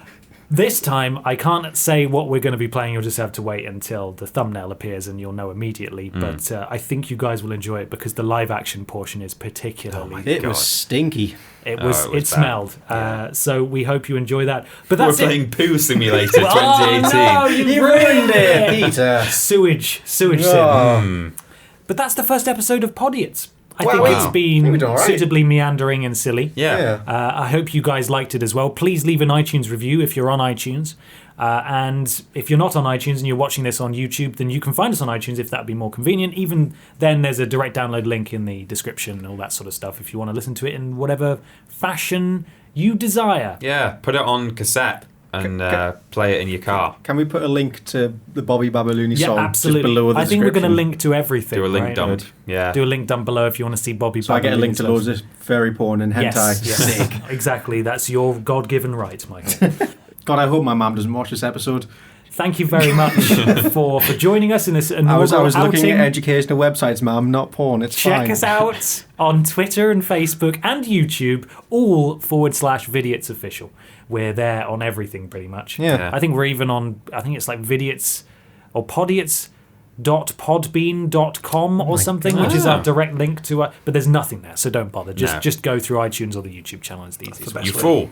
This time, I can't say what we're going to be playing. You'll just have to wait until the thumbnail appears and you'll know immediately. But I think you guys will enjoy it because the live action portion is particularly. It God. was stinky. It was. Oh, it was it bad. smelled. So we hope you enjoy that. But We're that's it. playing Poo Simulator 2018. Oh, no, you ruined it, Peter. Sewage Oh. sim. But that's the first episode of Podiots. I think it's I think been we did all right. suitably meandering and silly. Yeah. I hope you guys liked it as well. Please leave an iTunes review if you're on iTunes. And if you're not on iTunes and you're watching this on YouTube, then you can find us on iTunes if that would be more convenient. Even then, there's a direct download link in the description and all that sort of stuff if you want to listen to it in whatever fashion you desire. Yeah, put it on cassette and play it in your car. Can we put a link to the Bobby Babalooni Yeah, song absolutely. just below the I think we're going to description? link to everything. Do a link right? dump. Yeah. Do a link dump below if you want to see Bobby. So I get a link to loads of fairy porn and hentai. Yes, Sick. exactly. That's your God-given right, Michael. God, I hope my mum doesn't watch this episode. Thank you very much for joining us in this I inaugural was looking outing. at educational websites, ma'am, not porn. It's Check fine. us out on Twitter and Facebook and YouTube, all /Vidiots official. We're there on everything pretty much. Yeah. I think we're even on, I think it's like Vidiots or Podiots.podbean.com or something, which is our direct link to but there's nothing there, so don't bother. Just go through iTunes or the YouTube channel. It's the easiest way. You fool.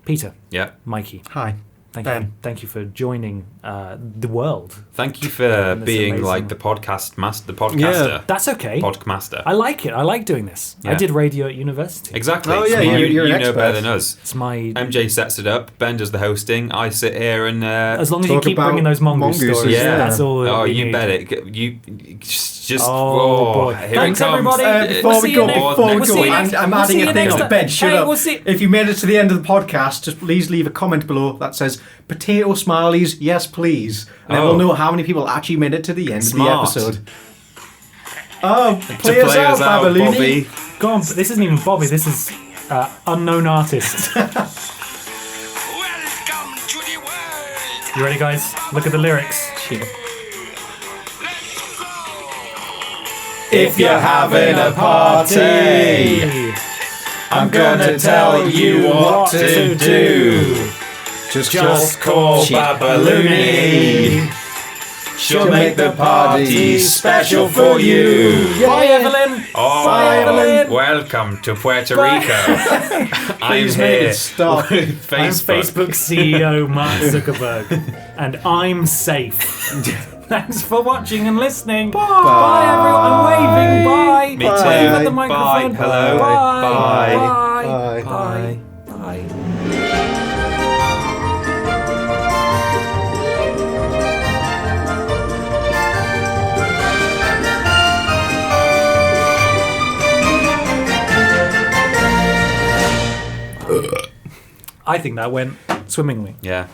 Peter, Yeah. Mikey, Hi. thank you for joining the world. Thank you for being amazing. like the podcaster. That's okay. Podcaster. I like it. I like doing this. I Yeah. did radio at university. Exactly. Oh, yeah, So you're you an know expert. better than us. It's my MJ sets it up. Ben does the hosting. I sit here and as long as you Talk keep about bringing those mongoose mongooses, stories. yeah. That's all. that Oh, we you need. bet it. You just. Oh, boy. Here Thanks, it comes. everybody. Before We'll we see go, you next- before we we'll see go, you next- I'm we'll see adding you a thing next on. time. Ben, shut Hey, up. we'll see- If you made it to the end of the podcast, just please leave a comment below that says potato smileys, yes please. And then Oh. we'll know how many people actually made it to the end Smart. of the episode. Oh, To play us out, Babalooni. Bobby. Go on. This isn't even Bobby. This is unknown artist. Welcome to the world. You ready, guys? Look at the lyrics. If you're having a party, I'm gonna tell you what to do. Just call Babalooni. She'll make the party special for you. Bye, Evelyn. Oh, Bye, Evelyn. welcome to Puerto Bye. Rico. I'm Please make here it stop. with I'm Facebook. Facebook CEO Mark Zuckerberg, and I'm safe. Thanks for watching and listening. Bye, everyone. I'm waving. Bye. Me Wave too. at the Bye. microphone. Hello. Bye. Bye. Bye. Bye. Bye. Bye. I think that went swimmingly. Yeah.